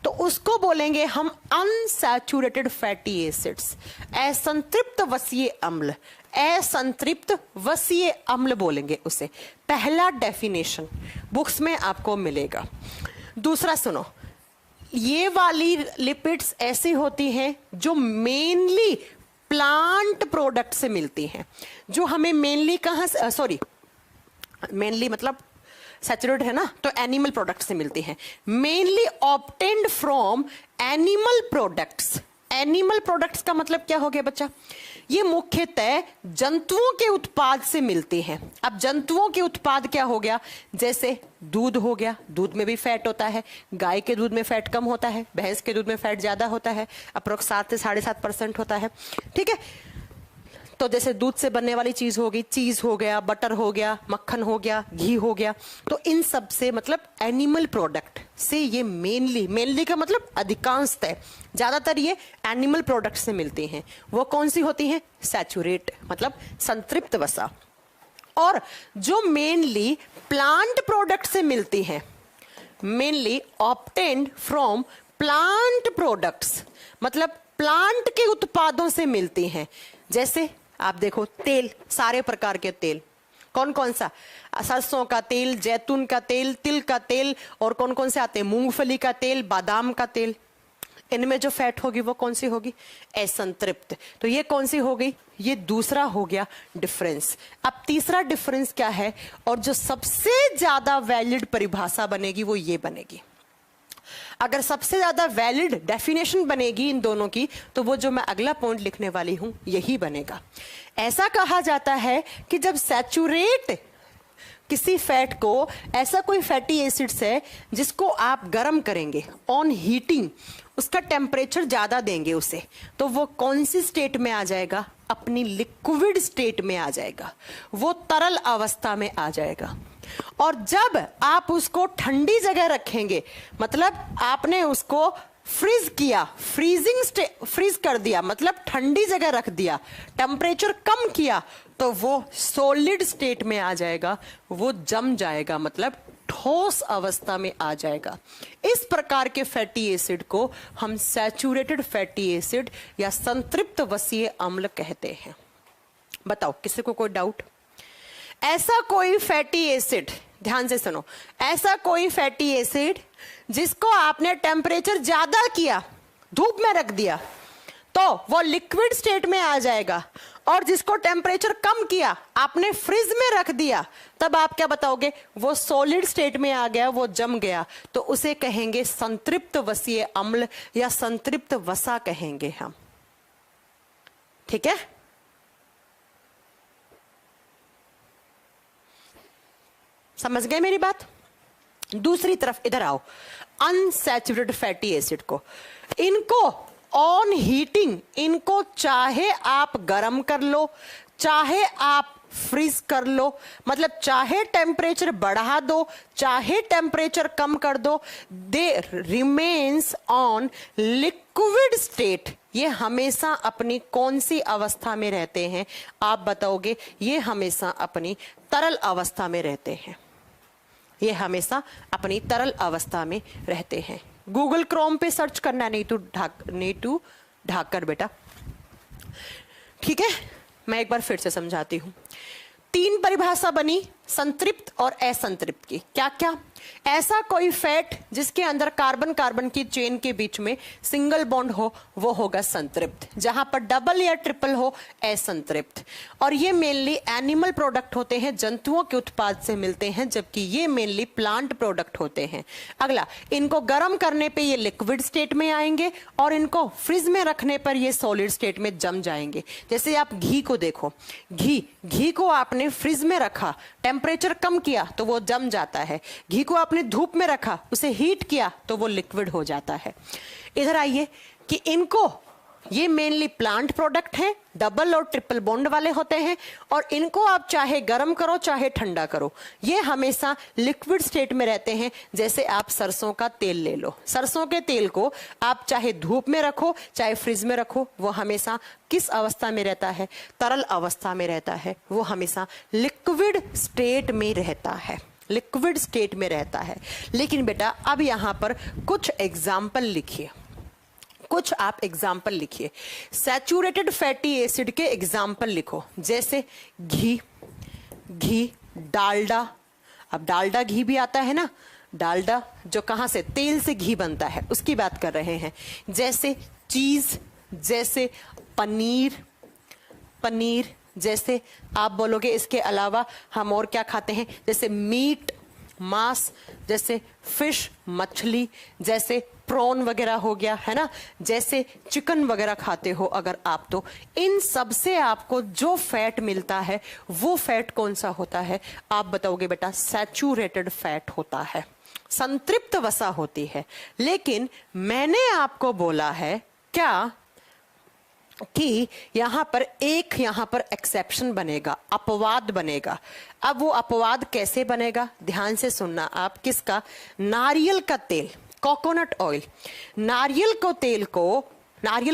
तो उसको बोलेंगे हम अनसैचुरेटेड फैटी एसिड्स, असंतृप्त वसीय अम्ल। असंतृप्त वसीय अम्ल बोलेंगे उसे। पहला डेफिनेशन बुक्स में आपको मिलेगा। दूसरा सुनो, ये वाली लिपिड्स ऐसी होती हैं जो मेनली प्लांट प्रोडक्ट से मिलती हैं, जो हमें मेनली कहां से, सॉरी मेनली मतलब सैचुरेटेड है ना, तो एनिमल प्रोडक्ट से मिलती हैं। Mainly obtained from animal products. Animal products का मतलब क्या हो गया बच्चा? ये मुख्यतः जंतुओं के उत्पाद से मिलते हैं। अब जंतुओं के उत्पाद क्या हो गया? जैसे दूध हो गया, दूध में भी फैट होता है। गाय के दूध में फैट कम होता है, भैंस के दूध में फैट ज्यादा होता है, अप्रोक्स 7 से 7.5% होता है। ठीक है, तो जैसे दूध से बनने वाली चीज होगी, चीज हो गया, बटर हो गया, मक्खन हो गया, घी हो गया, तो इन सब से मतलब एनिमल प्रोडक्ट से ये मेनली का मतलब अधिकांशतः ज्यादातर ये एनिमल प्रोडक्ट से मिलते हैं। वो कौन सी होती हैं? सैचुरेट मतलब संतृप्त वसा। और जो मेनली प्लांट प्रोडक्ट से मिलती हैं, mainly obtained from plant products, मतलब प्लांट के उत्पादों से मिलती हैं। जैसे आप देखो तेल, सारे प्रकार के तेल, कौन कौन सा? सरसों का तेल, जैतून का तेल, तिल का तेल, और कौन कौन से आते हैं? मूंगफली का तेल, बादाम का तेल। इनमें जो फैट होगी वो कौन सी होगी? असंतृप्त। तो ये कौन सी हो गई? ये दूसरा हो गया डिफरेंस। अब तीसरा डिफरेंस क्या है? और जो सबसे ज्यादा वैलिड परिभाषा बनेगी वो ये बनेगी। अगर सबसे ज्यादा वैलिड डेफिनेशन बनेगी इन दोनों की, तो वो जो मैं अगला पॉइंट लिखने वाली हूं यही बनेगा। ऐसा कहा जाता है कि जब सैचुरेट किसी फैट को, ऐसा कोई फैटी एसिड्स है जिसको आप गर्म करेंगे, ऑन हीटिंग उसका टेम्परेचर ज्यादा देंगे उसे, तो वो कौन सी स्टेट में आ जाएगा? अपनी लिक्विड स्टेट में आ जाएगा, वो तरल अवस्था में आ जाएगा। और जब आप उसको ठंडी जगह रखेंगे, मतलब आपने उसको फ्रीज किया, फ्रीज कर दिया, मतलब ठंडी जगह रख दिया, टेम्परेचर कम किया, तो वो सॉलिड स्टेट में आ जाएगा, वो जम जाएगा, मतलब ठोस अवस्था में आ जाएगा। इस प्रकार के फैटी एसिड को हम सैचुरेटेड फैटी एसिड या संतृप्त वसीय अम्ल कहते हैं। बताओ, किसी को कोई डाउट? ऐसा कोई फैटी एसिड, ध्यान से सुनो, ऐसा कोई फैटी एसिड जिसको आपने टेम्परेचर ज्यादा किया, धूप में रख दिया, तो वो लिक्विड स्टेट में आ जाएगा, और जिसको टेम्परेचर कम किया, आपने फ्रिज में रख दिया, तब आप क्या बताओगे? वो सॉलिड स्टेट में आ गया, वो जम गया, तो उसे कहेंगे संतृप्त वसीय अम्ल या संतृप्त वसा कहेंगे हम। ठीक है, समझ गए मेरी बात? दूसरी तरफ इधर आओ, अनसैचुरेटेड फैटी एसिड को, इनको ऑन हीटिंग, इनको चाहे आप गरम कर लो, चाहे आप फ्रीज कर लो, मतलब चाहे टेम्परेचर बढ़ा दो, चाहे टेम्परेचर कम कर दो, दे रिमेन्स ऑन लिक्विड स्टेट। ये हमेशा अपनी कौन सी अवस्था में रहते हैं? आप बताओगे, ये हमेशा अपनी तरल अवस्था में रहते हैं। ये हमेशा अपनी तरल अवस्था में रहते हैं। गूगल क्रोम पे सर्च करना, नहीं टू ढाकर बेटा। ठीक है, मैं एक बार फिर से समझाती हूं। 3 परिभाषा बनी संतृप्त और असंतृप्त की। क्या क्या? ऐसा कोई फैट जिसके अंदर कार्बन कार्बन की चेन के बीच में सिंगल बॉन्ड हो, वो होगा संतृप्त। जहां पर डबल या ट्रिपल हो, असंतृप्त। और ये मेनली एनिमल प्रोडक्ट होते हैं, जंतुओं के उत्पाद से मिलते हैं, जबकि ये मेनली प्लांट प्रोडक्ट होते हैं। अगला, इनको गर्म करने पे ये लिक्विड स्टेट में आएंगे, और इनको फ्रिज में रखने पर ये सॉलिड स्टेट में जम जाएंगे। जैसे आप घी को देखो, घी को आपने फ्रिज में रखा, टेम्परेचर कम किया तो वो जम जाता है। घी को आपने धूप में रखा, उसे हीट किया तो वो लिक्विड हो जाता है। इधर आइए कि इनको, ये मेनली प्लांट प्रोडक्ट हैं, डबल और ट्रिपल बॉन्ड वाले होते हैं, और इनको आप चाहे गर्म करो चाहे ठंडा करो, ये हमेशा लिक्विड स्टेट में रहते हैं। जैसे आप सरसों का तेल ले लो, सरसों के तेल को आप चाहे धूप में रखो चाहे फ्रिज में रखो, वो हमेशा किस अवस्था में रहता है? तरल अवस्था में रहता है। वो हमेशा लिक्विड स्टेट में रहता है, लिक्विड स्टेट में रहता है। लेकिन बेटा अब यहां पर कुछ एग्जाम्पल लिखिए, कुछ आप एग्जाम्पल लिखिए। सैचुरेटेड फैटी एसिड के एग्जाम्पल लिखो। जैसे घी, डालडा। अब डालडा घी भी आता है ना, डालडा जो कहां से, तेल से घी बनता है, उसकी बात कर रहे हैं। जैसे चीज, जैसे पनीर, जैसे आप बोलोगे इसके अलावा हम और क्या खाते हैं? जैसे मीट, मांस, जैसे फिश, मछली, जैसे प्रॉन वगैरह हो गया, है ना, जैसे चिकन वगैरह खाते हो अगर आप, तो इन सब से आपको जो फैट मिलता है वो फैट कौन सा होता है? आप बताओगे बेटा सैचुरेटेड फैट होता है, संतृप्त वसा होती है। लेकिन मैंने आपको बोला है क्या कि यहां पर एक्सेप्शन बनेगा, अपवाद बनेगा। अब वो अपवाद कैसे बनेगा, ध्यान से सुनना आप। किसका? नारियल का तेल, कोकोनट ऑयल। नारियल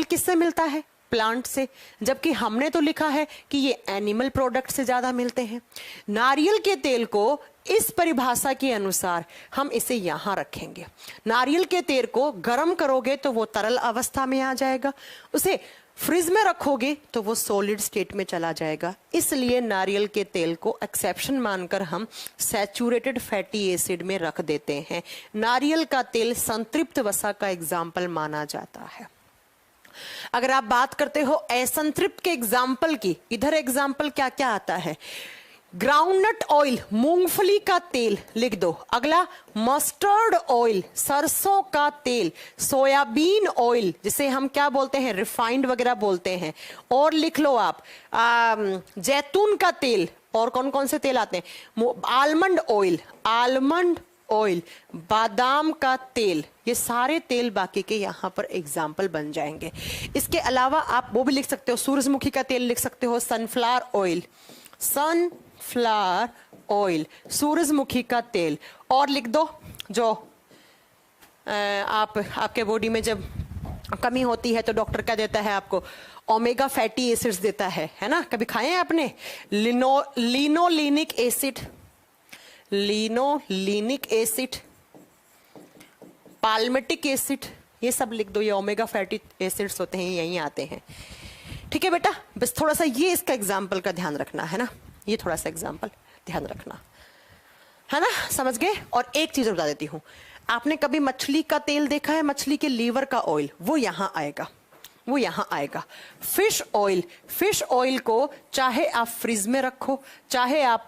किससे मिलता है? प्लांट से, जबकि हमने तो लिखा है कि ये एनिमल प्रोडक्ट से ज्यादा मिलते हैं। नारियल के तेल को इस परिभाषा के अनुसार हम इसे यहां रखेंगे। नारियल के तेल को गर्म करोगे तो वो तरल अवस्था में आ जाएगा, उसे फ्रिज में रखोगे तो वो सॉलिड स्टेट में चला जाएगा। इसलिए नारियल के तेल को एक्सेप्शन मानकर हम सैचुरेटेड फैटी एसिड में रख देते हैं। नारियल का तेल संतृप्त वसा का एग्जाम्पल माना जाता है। अगर आप बात करते हो असंतृप्त के एग्जाम्पल की, इधर एग्जाम्पल क्या क्या आता है? ग्राउंडनट ऑयल, मूंगफली का तेल लिख दो। अगला मस्टर्ड ऑयल, सरसों का तेल। सोयाबीन ऑयल, जिसे हम क्या बोलते हैं? रिफाइंड वगैरह बोलते हैं। और लिख लो आप जैतून का तेल। और कौन कौन से तेल आते हैं? आलमंड ऑयल, बादाम का तेल। ये सारे तेल बाकी के यहां पर एग्जाम्पल बन जाएंगे। इसके अलावा आप वो भी लिख सकते हो, सूरजमुखी का तेल लिख सकते हो, सनफ्लावर ऑयल, सूरजमुखी का तेल। और लिख दो जो आपके बॉडी में जब कमी होती है तो डॉक्टर क्या देता है आपको? ओमेगा फैटी एसिड्स देता है ना? कभी खाए हैं आपने? लिनोलिनिक एसिड, पाल्मिटिक एसिड, ये सब लिख दो। ये ओमेगा फैटी एसिड्स होते हैं, यहीं आते हैं। ठीक है बेटा, बस थोड़ा सा ये इसका एग्जाम्पल का ध्यान रखना है ना, ये थोड़ा सा एग्जाम्पल ध्यान रखना है ना, समझ गए? और एक चीज बता देती हूं, आपने कभी मछली का तेल देखा है? मछली के लीवर का ऑयल, वो यहां आएगा। फिश ऑयल को चाहे आप फ्रिज में रखो, चाहे आप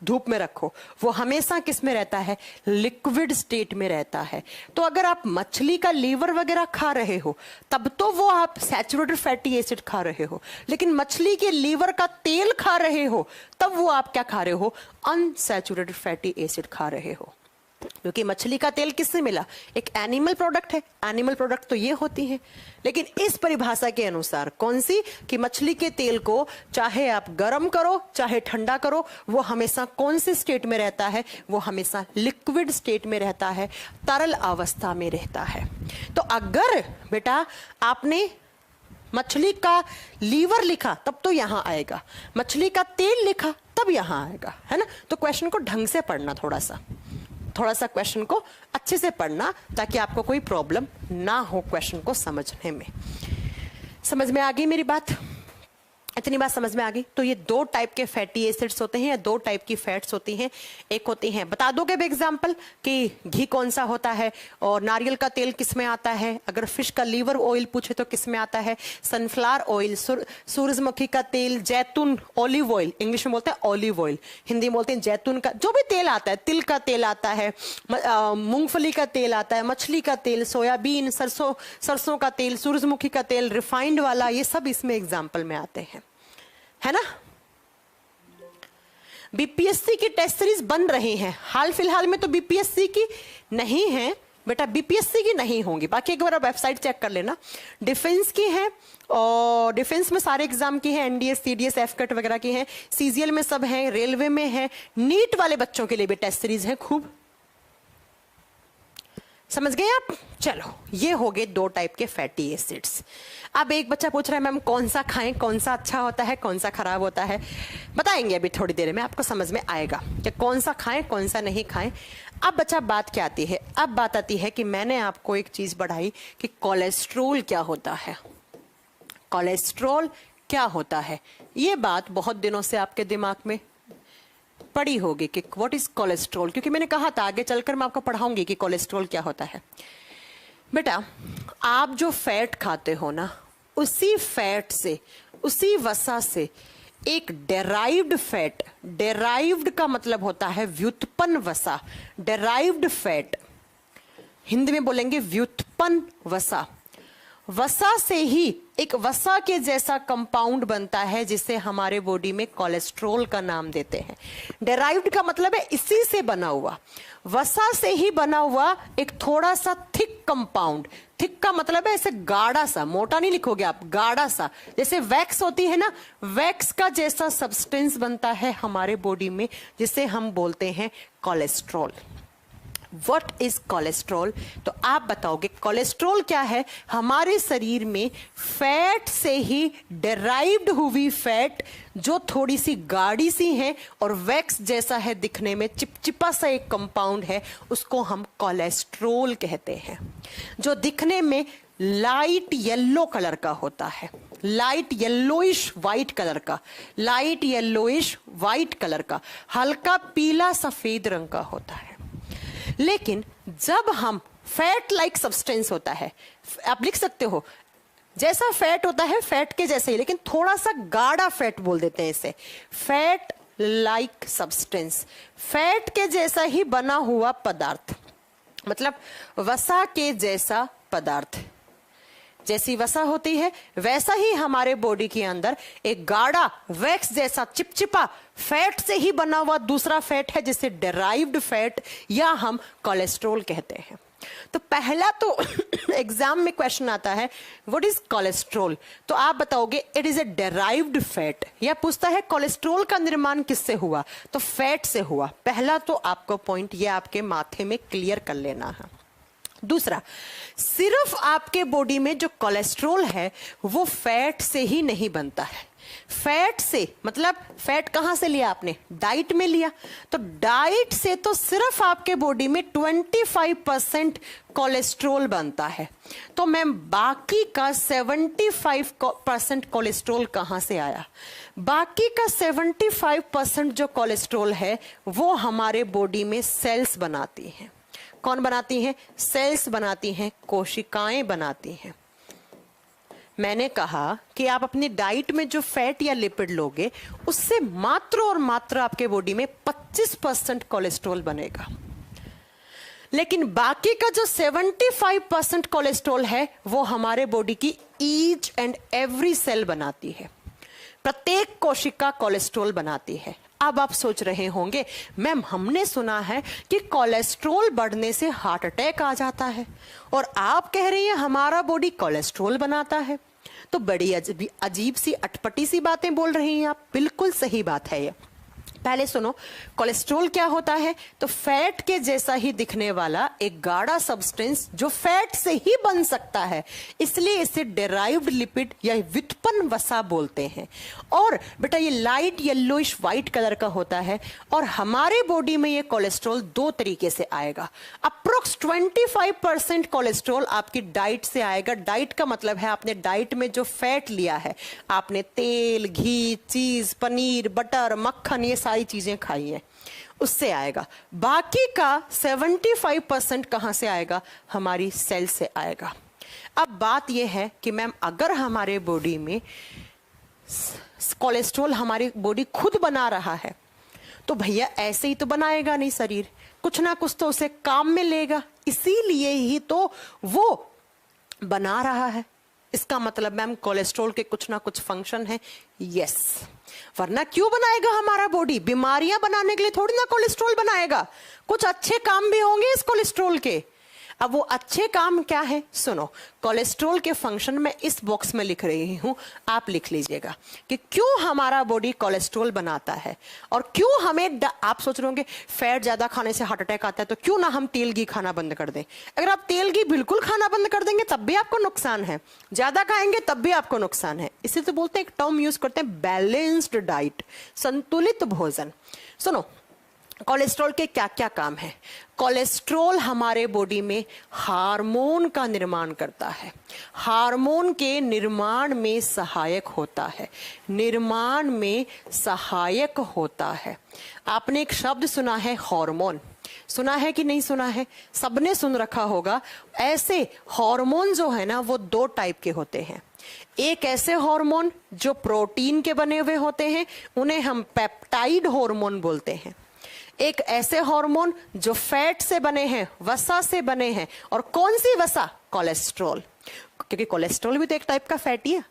धूप में रखो, वो हमेशा किस में रहता है? लिक्विड स्टेट में रहता है। तो अगर आप मछली का लीवर वगैरह खा रहे हो तब तो वो आप सैचुरेटेड फैटी एसिड खा रहे हो, लेकिन मछली के लीवर का तेल खा रहे हो तब वो आप क्या खा रहे हो? अनसैचुरेटेड फैटी एसिड खा रहे हो। क्योंकि मछली का तेल किससे मिला? एक एनिमल प्रोडक्ट है। एनिमल प्रोडक्ट तो ये होती है, लेकिन इस परिभाषा के अनुसार कौन सी? कि मछली के तेल को चाहे आप गर्म करो चाहे ठंडा करो, वो हमेशा कौन से स्टेट में रहता है? वो हमेशा लिक्विड स्टेट में रहता है, तरल अवस्था में रहता है। तो अगर बेटा आपने मछली का लीवर लिखा तब तो यहां आएगा, मछली का तेल लिखा तब यहां आएगा, है ना? तो क्वेश्चन को ढंग से पढ़ना, थोड़ा सा क्वेश्चन को अच्छे से पढ़ना, ताकि आपको कोई प्रॉब्लम ना हो क्वेश्चन को समझने में। समझ में आ गई मेरी बात? इतनी बात समझ में आ गई? तो ये दो टाइप के फैटी एसिड्स होते हैं, या दो टाइप की फैट्स होती हैं। एक होती हैं, बता दोगे एग्जांपल कि घी कौन सा होता है, और नारियल का तेल किस में आता है? अगर फिश का लीवर ऑयल पूछे तो किस में आता है? सनफ्लावर ऑयल, सूरजमुखी का तेल, जैतून, ऑलिव ऑयल, इंग्लिश में बोलते हैं ऑलिव ऑयल, हिंदी में बोलते हैं जैतून का, जो भी तेल आता है, तिल का तेल आता है, मूंगफली का तेल आता है, मछली का तेल, सोयाबीन, सरसों का तेल, सूरजमुखी का तेल, रिफाइंड वाला, ये सब इसमें एग्जाम्पल में आते हैं, है ना? बीपीएससी की टेस्ट सीरीज बन रही हैं, हाल फिलहाल में तो बीपीएससी की नहीं है बेटा, बीपीएससी की नहीं होंगी, बाकी एक बार आप वेबसाइट चेक कर लेना। डिफेंस की है, और डिफेंस में सारे एग्जाम की है, एनडीएस, सीडीएस, एफकट वगैरह की है, सीजीएल में सब है, रेलवे में है, नीट वाले बच्चों के लिए भी टेस्ट सीरीज है खूब। समझ गए आप? चलो, ये हो गए दो टाइप के फैटी एसिड्स। अब एक बच्चा पूछ रहा है मैम कौन सा खाएं, कौन सा अच्छा होता है, कौन सा खराब होता है? बताएंगे अभी थोड़ी देर में, आपको समझ में आएगा कि कौन सा खाएं कौन सा नहीं खाएं। अब बच्चा बात क्या आती है? अब बात आती है कि मैंने आपको एक चीज बढ़ाई कि कोलेस्ट्रोल क्या होता है। कोलेस्ट्रोल क्या होता है, ये बात बहुत दिनों से आपके दिमाग में पड़ी होगी कि व्हाट इज कोलेस्ट्रॉल, क्योंकि मैंने कहा था आगे चलकर मैं आपको पढ़ाऊंगी कि कोलेस्ट्रॉल क्या होता है। बेटा आप जो फैट खाते हो ना, उसी फैट से, उसी वसा से एक डेराइव्ड फैट, डेराइव्ड का मतलब होता है व्युत्पन्न वसा, डेराइव्ड फैट, हिंदी में बोलेंगे व्युत्पन्न वसा। वसा से ही एक वसा के जैसा कंपाउंड बनता है जिसे हमारे बॉडी में कोलेस्ट्रॉल का नाम देते हैं। डेराइव्ड का मतलब है इसी से बना हुआ, वसा से ही बना हुआ एक थोड़ा सा थिक कंपाउंड। थिक का मतलब है ऐसे गाढ़ा सा, मोटा नहीं लिखोगे आप, गाढ़ा सा, जैसे वैक्स होती है ना, वैक्स का जैसा सब्सटेंस बनता है हमारे बॉडी में जिसे हम बोलते हैं कोलेस्ट्रॉल। What is cholesterol? तो आप बताओगे कोलेस्ट्रॉल क्या है? हमारे शरीर में फैट से ही डेराइव्ड हुई फैट जो थोड़ी सी गाढ़ी सी है और वैक्स जैसा है दिखने में, चिपचिपा सा एक कंपाउंड है, उसको हम कोलेस्ट्रॉल कहते हैं, जो दिखने में लाइट येलो कलर का होता है, लाइट येलोइश वाइट कलर का, लाइट येलोइश वाइट कलर का, हल्का पीला सफेद रंग का होता है। लेकिन जब हम फैट लाइक सब्सटेंस होता है, आप लिख सकते हो जैसा फैट होता है फैट के जैसे ही, लेकिन थोड़ा सा गाढ़ा फैट बोल देते हैं इसे, फैट लाइक सब्सटेंस, फैट के जैसा ही बना हुआ पदार्थ, मतलब वसा के जैसा पदार्थ। जैसी वसा होती है वैसा ही हमारे बॉडी के अंदर एक गाढ़ा वैक्स जैसा चिपचिपा फैट से ही बना हुआ दूसरा फैट है जिसे डेराइव्ड फैट या हम कोलेस्ट्रॉल कहते हैं। तो पहला तो एग्जाम में क्वेश्चन आता है व्हाट इज कोलेस्ट्रॉल? तो आप बताओगे it is a derived fat. यह पूछता है कोलेस्ट्रॉल का निर्माण किससे हुआ? तो फैट से हुआ। पहला तो आपको पॉइंट यह आपके माथे में क्लियर कर लेना है। दूसरा, सिर्फ आपके बॉडी में जो कोलेस्ट्रॉल है वो फैट से ही नहीं बनता है। फैट से मतलब फैट कहां से लिया आपने? डाइट में लिया। तो डाइट से तो सिर्फ आपके बॉडी में 25% कोलेस्ट्रॉल बनता है। तो मैम बाकी का 75% कोलेस्ट्रॉल कहां से आया? बाकी का 75% जो कोलेस्ट्रॉल है वो हमारे बॉडी में सेल्स बनाती हैं। कौन बनाती हैं? सेल्स बनाती हैं, कोशिकाएं बनाती हैं। मैंने कहा कि आप अपनी डाइट में जो फैट या लिपिड लोगे उससे मात्र और मात्र आपके बॉडी में 25% कोलेस्ट्रॉल बनेगा, लेकिन बाकी का जो 75% कोलेस्ट्रॉल है वो हमारे बॉडी की ईच एंड एवरी सेल बनाती है। प्रत्येक कोशिका कोलेस्ट्रॉल बनाती है। अब आप सोच रहे होंगे मैम हमने सुना है कि कोलेस्ट्रॉल बढ़ने से हार्ट अटैक आ जाता है और आप कह रही हैं हमारा बॉडी कोलेस्ट्रॉल बनाता है। तो बड़ी अजीब सी अटपटी सी बातें बोल रही हैं आप। बिल्कुल सही बात है ये। पहले सुनो, कोलेस्ट्रॉल क्या होता है? तो फैट के जैसा ही दिखने वाला एक गाढ़ा सब्सटेंस जो फैट से ही बन सकता है, इसलिए इसे डेराइव्ड लिपिड या व्युत्पन्न वसा बोलते हैं। और बेटा ये लाइट येलोइश वाइट कलर का होता है और हमारे बॉडी में ये कोलेस्ट्रॉल दो तरीके से आएगा। अप्रोक्स 25% कोलेस्ट्रॉल आपकी डाइट से आएगा। डाइट का मतलब है आपने डाइट में जो फैट लिया है, आपने तेल, घी, चीज, पनीर, बटर, मक्खन, ये सारी चीजें खाई हैं, उससे आएगा। बाकी का 75% कहां से आएगा? हमारी सेल से आएगा। अब बात यह है कि मैम अगर हमारे बॉडी में कोलेस्ट्रॉल हमारी बॉडी खुद बना रहा है तो भैया ऐसे ही तो बनाएगा नहीं शरीर, कुछ ना कुछ तो उसे काम में लेगा, इसीलिए ही तो वो बना रहा है। इसका मतलब मैम कोलेस्ट्रॉल के कुछ ना कुछ फंक्शन है। यस, वरना क्यों बनाएगा हमारा बॉडी? बीमारियां बनाने के लिए थोड़ी ना कोलेस्ट्रॉल बनाएगा, कुछ अच्छे काम भी होंगे इस कोलेस्ट्रॉल के। अब वो अच्छे काम क्या है? सुनो, कोलेस्ट्रॉल के फंक्शन में इस बॉक्स में लिख रही हूं, आप लिख लीजिएगा कि क्यों हमारा बॉडी कोलेस्ट्रॉल बनाता है और क्यों हमें आप सोच रहे होंगे फैट ज्यादा खाने से हार्ट अटैक आता है, तो क्यों ना हम तेल घी खाना बंद कर दें। अगर आप तेल घी बिल्कुल खाना बंद कर देंगे तब भी आपको नुकसान है, ज्यादा खाएंगे तब भी आपको नुकसान है। इसी तो बोलते हैं, एक टर्म यूज करते हैं बैलेंस्ड डाइट, संतुलित भोजन। सुनो, कोलेस्ट्रॉल के क्या क्या काम है? कोलेस्ट्रॉल हमारे बॉडी में हार्मोन का निर्माण करता है, हार्मोन के निर्माण में सहायक होता है, निर्माण में सहायक होता है। आपने एक शब्द सुना है हार्मोन, सुना है कि नहीं सुना है? सबने सुन रखा होगा। ऐसे हार्मोन जो है ना वो दो टाइप के होते हैं। एक ऐसे हार्मोन जो प्रोटीन के बने हुए होते हैं, उन्हें हम पेप्टाइड हार्मोन बोलते हैं। एक ऐसे हार्मोन जो फैट से बने हैं, वसा से बने हैं। और कौन सी वसा? कोलेस्ट्रॉल, क्योंकि कोलेस्ट्रॉल भी तो एक टाइप का फैटी है,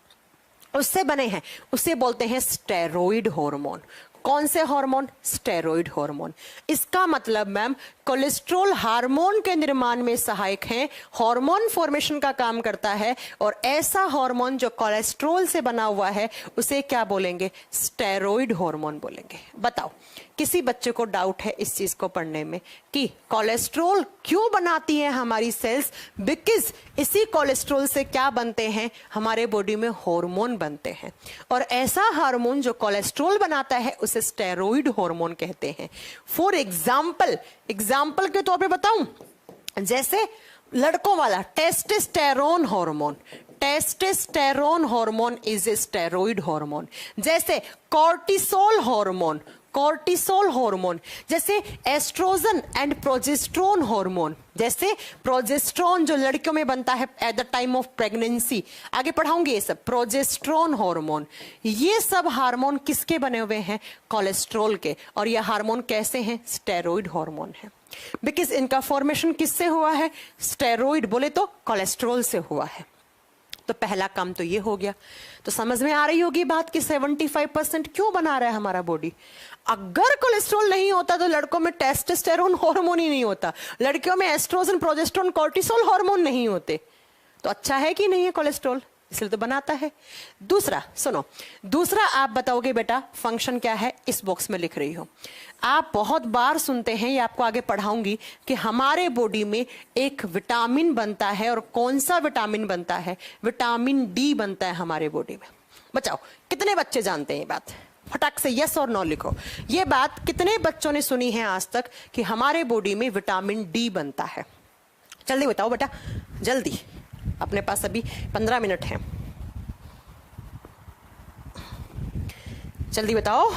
उससे बने हैं। उसे बोलते हैं स्टेरॉइड हार्मोन। कौन से हार्मोन? Steroid hormone. इसका मतलब मैम कोलेस्ट्रॉल हार्मोन के निर्माण में सहायक है, हार्मोन फॉर्मेशन का काम करता है। और ऐसा हार्मोन जो कोलेस्ट्रॉल से बना हुआ है उसे क्या बोलेंगे? स्टेरॉइड हार्मोन बोलेंगे। बताओ, किसी बच्चे को डाउट है इस चीज को पढ़ने में कि कोलेस्ट्रॉल क्यों बनाती है हमारी सेल्स? बिकॉज इसी कोलेस्ट्रॉल से क्या बनते हैं? हमारे बॉडी में हार्मोन बनते हैं। और ऐसा हार्मोन जो कोलेस्ट्रॉल बनाता है उसे स्टेरॉइड हार्मोन कहते हैं। फॉर एग्जाम्पल के तौर पे बताऊं, जैसे लड़कों वाला testosterone hormone, testosterone hormone is a steroid hormone. जैसे कॉर्टिसोल हार्मोन, कॉर्टिसोल हार्मोन। जैसे एस्ट्रोजन एंड प्रोजेस्टेरोन हार्मोन, जैसे प्रोजेस्टेरोन जो लड़कियों में बनता है at the time of pregnancy, आगे पढ़ाऊंगी ये सब। प्रोजेस्टेरोन हार्मोन, ये सब हार्मोन किसके बने हुए हैं? कोलेस्ट्रॉल के। और ये हार्मोन कैसे हैं? स्टेरॉइड हार्मोन है। बिकॉज इनका फॉर्मेशन किससे हुआ है? स्टेरॉइड बोले तो कोलेस्ट्रॉल से हुआ है। तो पहला काम तो ये हो गया। तो समझ में आ रही होगी बात कि 75% क्यों बना रहा है हमारा बॉडी। अगर कोलेस्ट्रॉल नहीं होता तो लड़कों में टेस्टोस्टेरोन हार्मोन ही नहीं होता, लड़कियों में एस्ट्रोजन, प्रोजेस्टेरोन, कॉर्टिसोल हार्मोन नहीं होते। तो अच्छा है कि नहीं है कोलेस्ट्रॉल, इसलिए तो बनाता है। दूसरा सुनो, दूसरा आप बताओगे बेटा फंक्शन क्या है? इस बॉक्स में लिख रही हो। आप बहुत बार सुनते हैं, ये आपको आगे पढ़ाऊंगी, कि हमारे बॉडी में एक विटामिन बनता है। और कौन सा विटामिन बनता है? विटामिन डी बनता है हमारे बॉडी में। बताओ कितने बच्चे जानते हैं ये बात? फटाक से यस और नो लिखो। ये बात कितने बच्चों ने सुनी है आज तक कि हमारे बॉडी में विटामिन डी बनता है? जल्दी बताओ बेटा, जल्दी, अपने पास अभी 15 मिनट हैं, जल्दी बताओ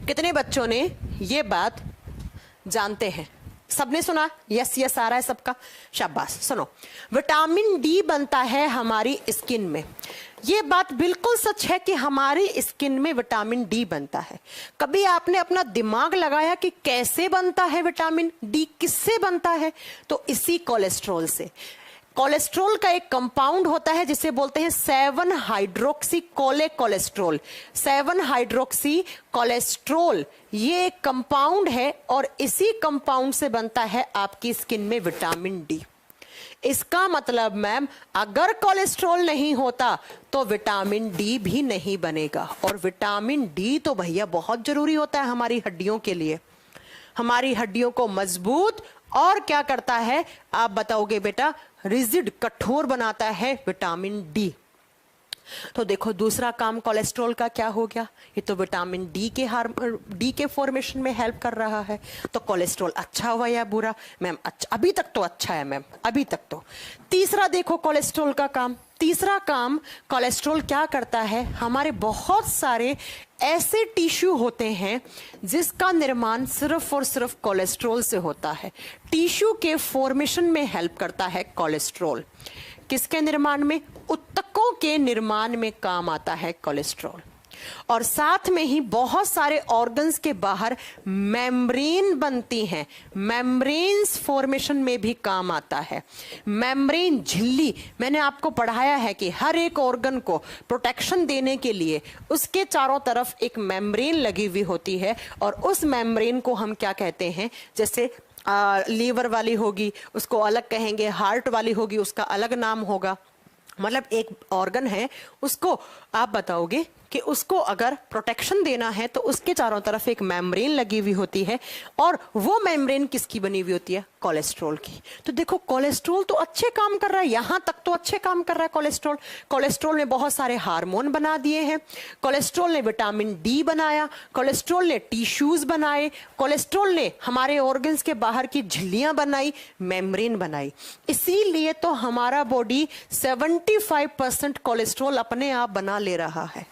कितने बच्चों ने ये बात जानते हैं? सबने सुना? यस यस आ रहा है सबका, शाबाश। सुनो, विटामिन डी बनता है हमारी स्किन में। ये बात बिल्कुल सच है कि हमारी स्किन में विटामिन डी बनता है। कभी आपने अपना दिमाग लगाया कि कैसे बनता है विटामिन डी? किससे बनता है? तो इसी कोलेस्ट्रॉल से। कोलेस्ट्रॉल का एक कंपाउंड होता है जिसे बोलते हैं 7 हाइड्रोक्सी कोलेस्ट्रॉल। 7 हाइड्रोक्सी कोलेस्ट्रॉल ये एक कंपाउंड है और इसी कंपाउंड से बनता है आपकी स्किन में विटामिन डी। इसका मतलब मैम अगर कोलेस्ट्रॉल नहीं होता तो विटामिन डी भी नहीं बनेगा। और विटामिन डी तो भैया बहुत जरूरी होता है हमारी हड्डियों के लिए, हमारी हड्डियों को मजबूत और क्या करता है आप बताओगे बेटा? रिजिड, कठोर बनाता है विटामिन डी। तो देखो दूसरा काम कोलेस्ट्रॉल का क्या हो गया? ये तो विटामिन डी के फॉर्मेशन में हेल्प कर रहा है। तो कोलेस्ट्रॉल अच्छा हुआ या बुरा? मैम अच्छा, अभी तक तो अच्छा है मैम, अभी तक तो। तीसरा देखो कोलेस्ट्रॉल का काम। तीसरा काम कोलेस्ट्रॉल क्या करता है? हमारे बहुत सारे ऐसे टिश्यू होते हैं जिसका निर्माण सिर्फ और सिर्फ कोलेस्ट्रॉल से होता है। टिश्यू के फॉर्मेशन में हेल्प करता है कोलेस्ट्रॉल। किसके निर्माण में? ऊतकों के निर्माण में काम आता है कोलेस्ट्रॉल। और साथ में ही बहुत सारे ऑर्गन्स के बाहर मेम्ब्रेन बनती हैं, मेम्ब्रेन्स फॉर्मेशन में भी काम आता है। मेम्ब्रेन झिल्ली, मैंने आपको पढ़ाया है कि हर एक ऑर्गन को प्रोटेक्शन देने के लिए उसके चारों तरफ एक मेम्ब्रेन लगी हुई होती है। और उस मेम्ब्रेन को हम क्या कहते हैं? जैसे लीवर वाली होगी उसको अलग कहेंगे, हार्ट वाली होगी उसका अलग नाम होगा। मतलब एक ऑर्गन है उसको आप बताओगे कि उसको अगर प्रोटेक्शन देना है तो उसके चारों तरफ एक मेम्ब्रेन लगी हुई होती है। और वो मेम्ब्रेन किसकी बनी हुई होती है? कोलेस्ट्रॉल की। तो देखो कोलेस्ट्रॉल तो अच्छे काम कर रहा है, यहां तक तो अच्छे काम कर रहा है कोलेस्ट्रॉल। कोलेस्ट्रॉल ने बहुत सारे हार्मोन बना दिए हैं, कोलेस्ट्रॉल ने विटामिन डी बनाया, कोलेस्ट्रॉल ने टिश्यूज बनाए, कोलेस्ट्रॉल ने हमारे ऑर्गन्स के बाहर की झिल्लियां बनाई, मेम्ब्रेन बनाई। इसीलिए तो हमारा बॉडी 75% कोलेस्ट्रॉल अपने आप बना ले रहा है,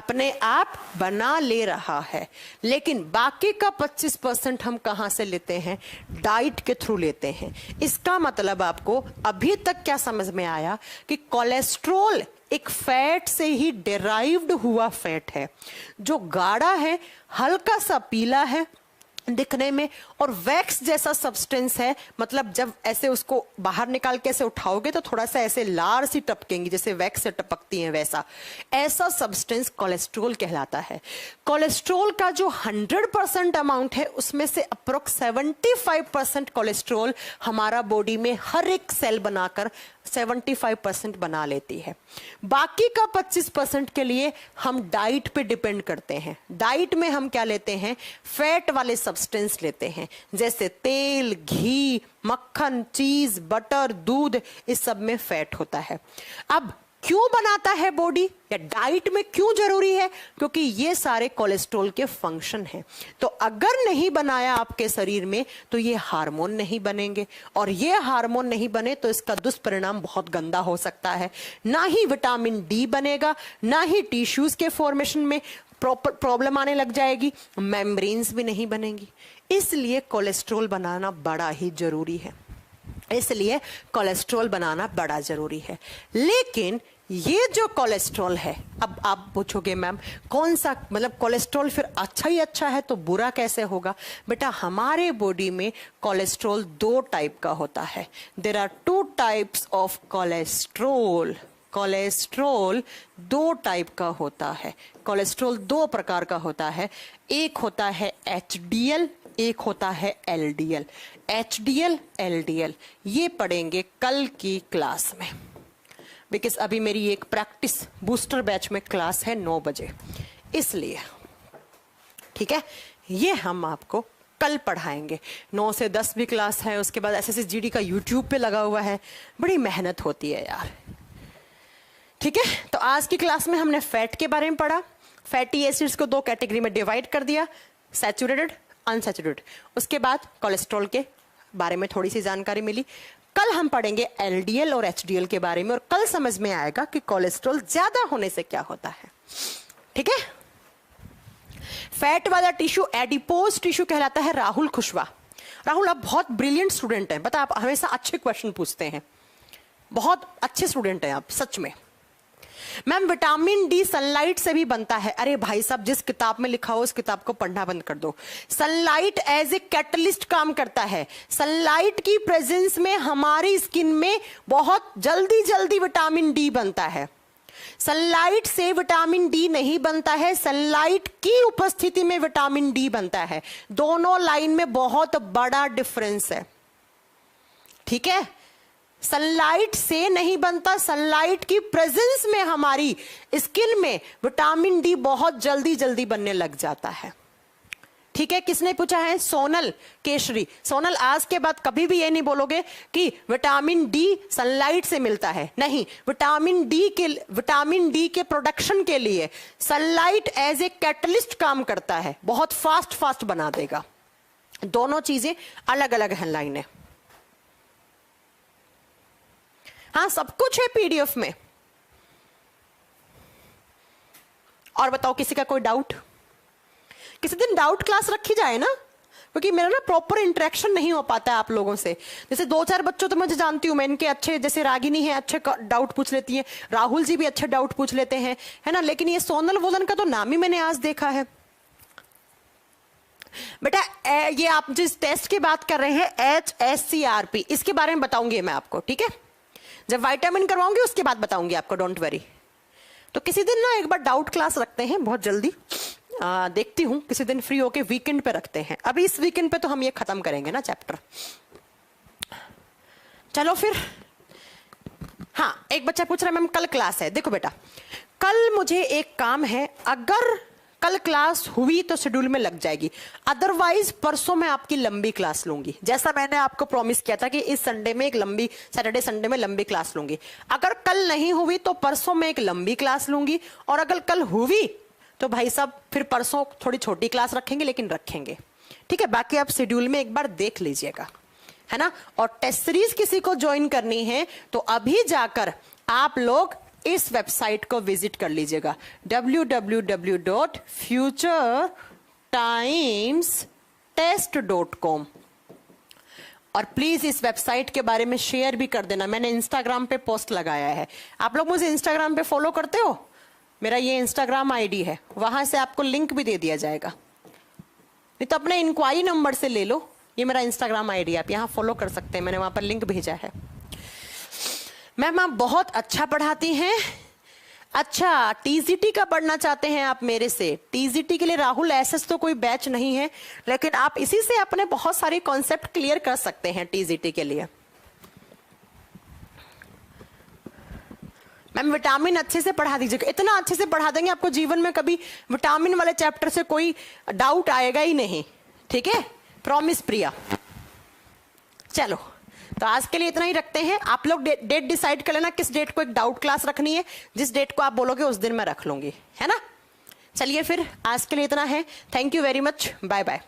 अपने आप बना ले रहा है, लेकिन बाकी का 25% हम कहां से लेते हैं? डाइट के थ्रू लेते हैं। इसका मतलब आपको अभी तक क्या समझ में आया कि कोलेस्ट्रॉल एक फैट से ही डिराइव्ड हुआ फैट है, जो गाढ़ा है, हल्का सा पीला है दिखने में, और वैक्स जैसा सब्सटेंस है। मतलब जब ऐसे उसको बाहर निकाल के ऐसे उठाओगे तो थोड़ा सा ऐसे लार सी टपकेंगी, जैसे वैक्स से टपकती हैं वैसा। ऐसा सब्सटेंस कोलेस्ट्रॉल कहलाता है। कोलेस्ट्रॉल का जो 100% अमाउंट है, उसमें से अप्रोक्स 75% कोलेस्ट्रॉल हमारा बॉडी में हर एक सेल बनाकर 75% बना लेती है। बाकी का 25% के लिए हम डाइट पे डिपेंड करते हैं। डाइट में हम क्या लेते हैं? फैट वाले सब्सटेंस लेते हैं, जैसे तेल, घी, मक्खन, चीज, बटर, दूध, इस सब में फैट होता है। अब क्यों बनाता है बॉडी, या डाइट में क्यों जरूरी है? क्योंकि ये सारे कोलेस्ट्रॉल के फंक्शन हैं। तो अगर नहीं बनाया आपके शरीर में तो ये हार्मोन नहीं बनेंगे, और ये हार्मोन नहीं बने तो इसका दुष्परिणाम बहुत गंदा हो सकता है। ना ही विटामिन डी बनेगा, ना ही टिश्यूज के फॉर्मेशन में प्रॉब्लम आने लग जाएगी, मेम्ब्रेन्स भी नहीं बनेंगी। इसलिए कोलेस्ट्रॉल बनाना बड़ा ही जरूरी है। इसलिए कोलेस्ट्रॉल बनाना बड़ा जरूरी है। लेकिन ये जो कोलेस्ट्रॉल है, अब आप पूछोगे मैम कौन सा, मतलब कोलेस्ट्रॉल फिर अच्छा ही अच्छा है तो बुरा कैसे होगा? बेटा, हमारे बॉडी में कोलेस्ट्रॉल 2 टाइप का होता है। There are 2 types of cholesterol. Cholesterol 2 type का होता है। कोलेस्ट्रॉल 2 प्रकार का होता है। एक होता है HDL, एक होता है LDL। HDL, LDL ये पढ़ेंगे कल की क्लास में, बिकॉज अभी मेरी एक प्रैक्टिस बूस्टर बैच में क्लास है 9 बजे, इसलिए ठीक है। ये हम आपको कल पढ़ाएंगे। 9 से 10 भी क्लास है। उसके बाद SSSGD का यूट्यूब पे लगा हुआ है। बड़ी मेहनत होती है यार, ठीक है। तो आज की क्लास में हमने फैट के बारे में पढ़ा। फैटी एसिड्स को 2 कैटेगरी में डिवाइड कर दिया, सैचुरेटेड, अनसैचुरेटेड। उसके बाद कोलेस्ट्रॉल के बारे में थोड़ी सी जानकारी मिली। कल हम पढ़ेंगे LDL और HDL के बारे में, और कल समझ में आएगा कि कोलेस्ट्रॉल ज्यादा होने से क्या होता है, ठीक है। फैट वाला टिश्यू एडिपोज टिश्यू कहलाता है। राहुल कुशवाहा, राहुल आप बहुत ब्रिलियंट स्टूडेंट हैं, बता, आप हमेशा अच्छे क्वेश्चन पूछते हैं, बहुत अच्छे स्टूडेंट हैं आप सच में। मैम विटामिन डी सनलाइट से भी बनता है। अरे भाई साहब, जिस किताब में लिखा हो उस किताब को पढ़ना बंद कर दो। सनलाइट एज ए कैटलिस्ट काम करता है। सनलाइट की प्रेजेंस में हमारी स्किन में बहुत जल्दी जल्दी विटामिन डी बनता है। सनलाइट से विटामिन डी नहीं बनता है, सनलाइट की उपस्थिति में विटामिन डी बनता है। दोनों लाइन में बहुत बड़ा डिफरेंस है, ठीक है। सनलाइट से नहीं बनता, सनलाइट की प्रेजेंस में हमारी स्किन में विटामिन डी बहुत जल्दी जल्दी बनने लग जाता है, ठीक है। किसने पूछा है? सोनल केशरी। सोनल, आज के बाद कभी भी ये नहीं बोलोगे कि विटामिन डी सनलाइट से मिलता है, नहीं। विटामिन डी के प्रोडक्शन के लिए सनलाइट एज ए कैटलिस्ट काम करता है, बहुत फास्ट बना देगा। दोनों चीजें अलग अलग हैं लाइनें। हाँ, सब कुछ है PDF में। और बताओ, किसी का कोई डाउट? किसी दिन डाउट क्लास रखी जाए ना, क्योंकि मेरा ना प्रॉपर इंटरेक्शन नहीं हो पाता है आप लोगों से। जैसे 2-4 बच्चों तो मुझे जानती हूँ मैं, इनके अच्छे, जैसे रागिनी है, अच्छे डाउट पूछ लेती है, राहुल जी भी अच्छे डाउट पूछ लेते हैं, है ना। लेकिन ये सोनल वोलन का तो नाम ही मैंने आज देखा है। बेटा, ये आप जिस टेस्ट की बात कर रहे हैं HSCRP, इसके बारे में बताऊंगी मैं आपको, ठीक है। जब विटामिन करवाऊंगी उसके बाद बताऊंगी आपको, डोंट वरी। तो किसी दिन ना एक बार डाउट क्लास रखते हैं, बहुत जल्दी देखती हूं किसी दिन फ्री होके, वीकेंड पे रखते हैं। अभी इस वीकेंड पे तो हम ये खत्म करेंगे ना चैप्टर। चलो फिर, हाँ, एक बच्चा पूछ रहा है मैम कल क्लास है। देखो बेटा, कल मुझे एक काम है, अगर कल क्लास हुई तो शेड्यूल में लग जाएगी, अदरवाइज परसों मैं आपकी लंबी क्लास लूंगी। जैसा मैंने आपको प्रॉमिस किया था कि इस संडे में एक लंबी, सैटरडे संडे में लंबी क्लास लूंगी। अगर कल नहीं हुई तो परसों मैं एक लंबी क्लास लूंगी, और अगर कल हुई तो भाई साहब फिर परसों थोड़ी छोटी क्लास रखेंगे, लेकिन रखेंगे, ठीक है। बाकी आप शेड्यूल में एक बार देख लीजिएगा, है ना। और टेस्ट सीरीज किसी को ज्वाइन करनी है तो अभी जाकर आप लोग इस वेबसाइट को विजिट कर लीजिएगा, www.futuretimestest.com। और प्लीज इस वेबसाइट के बारे में शेयर भी कर देना। मैंने इंस्टाग्राम पे पोस्ट लगाया है, आप लोग मुझे इंस्टाग्राम पे फॉलो करते हो? मेरा ये इंस्टाग्राम आईडी है, वहां से आपको लिंक भी दे दिया जाएगा, नहीं तो अपने इंक्वायरी नंबर से ले लो। ये मेरा इंस्टाग्राम आईडी है, आप यहाँ फॉलो कर सकते हैं, मैंने वहां पर लिंक भेजा है। मैम आप बहुत अच्छा पढ़ाती हैं। अच्छा, टीजीटी का पढ़ना चाहते हैं आप मेरे से? टीजीटी के लिए राहुल एसएस तो कोई बैच नहीं है, लेकिन आप इसी से अपने बहुत सारे कॉन्सेप्ट क्लियर कर सकते हैं टीजीटी के लिए। मैम विटामिन अच्छे से पढ़ा दीजिएगा, इतना अच्छे से पढ़ा देंगे आपको जीवन में कभी विटामिन वाले चैप्टर से कोई डाउट आएगा ही नहीं, ठीक है? प्रॉमिस प्रिया। चलो, तो आज के लिए इतना ही रखते हैं। आप लोग डेट डिसाइड कर लेना किस डेट को एक डाउट क्लास रखनी है, जिस डेट को आप बोलोगे उस दिन मैं रख लूंगी, है ना? चलिए फिर आज के लिए इतना है। Thank you very much, bye bye.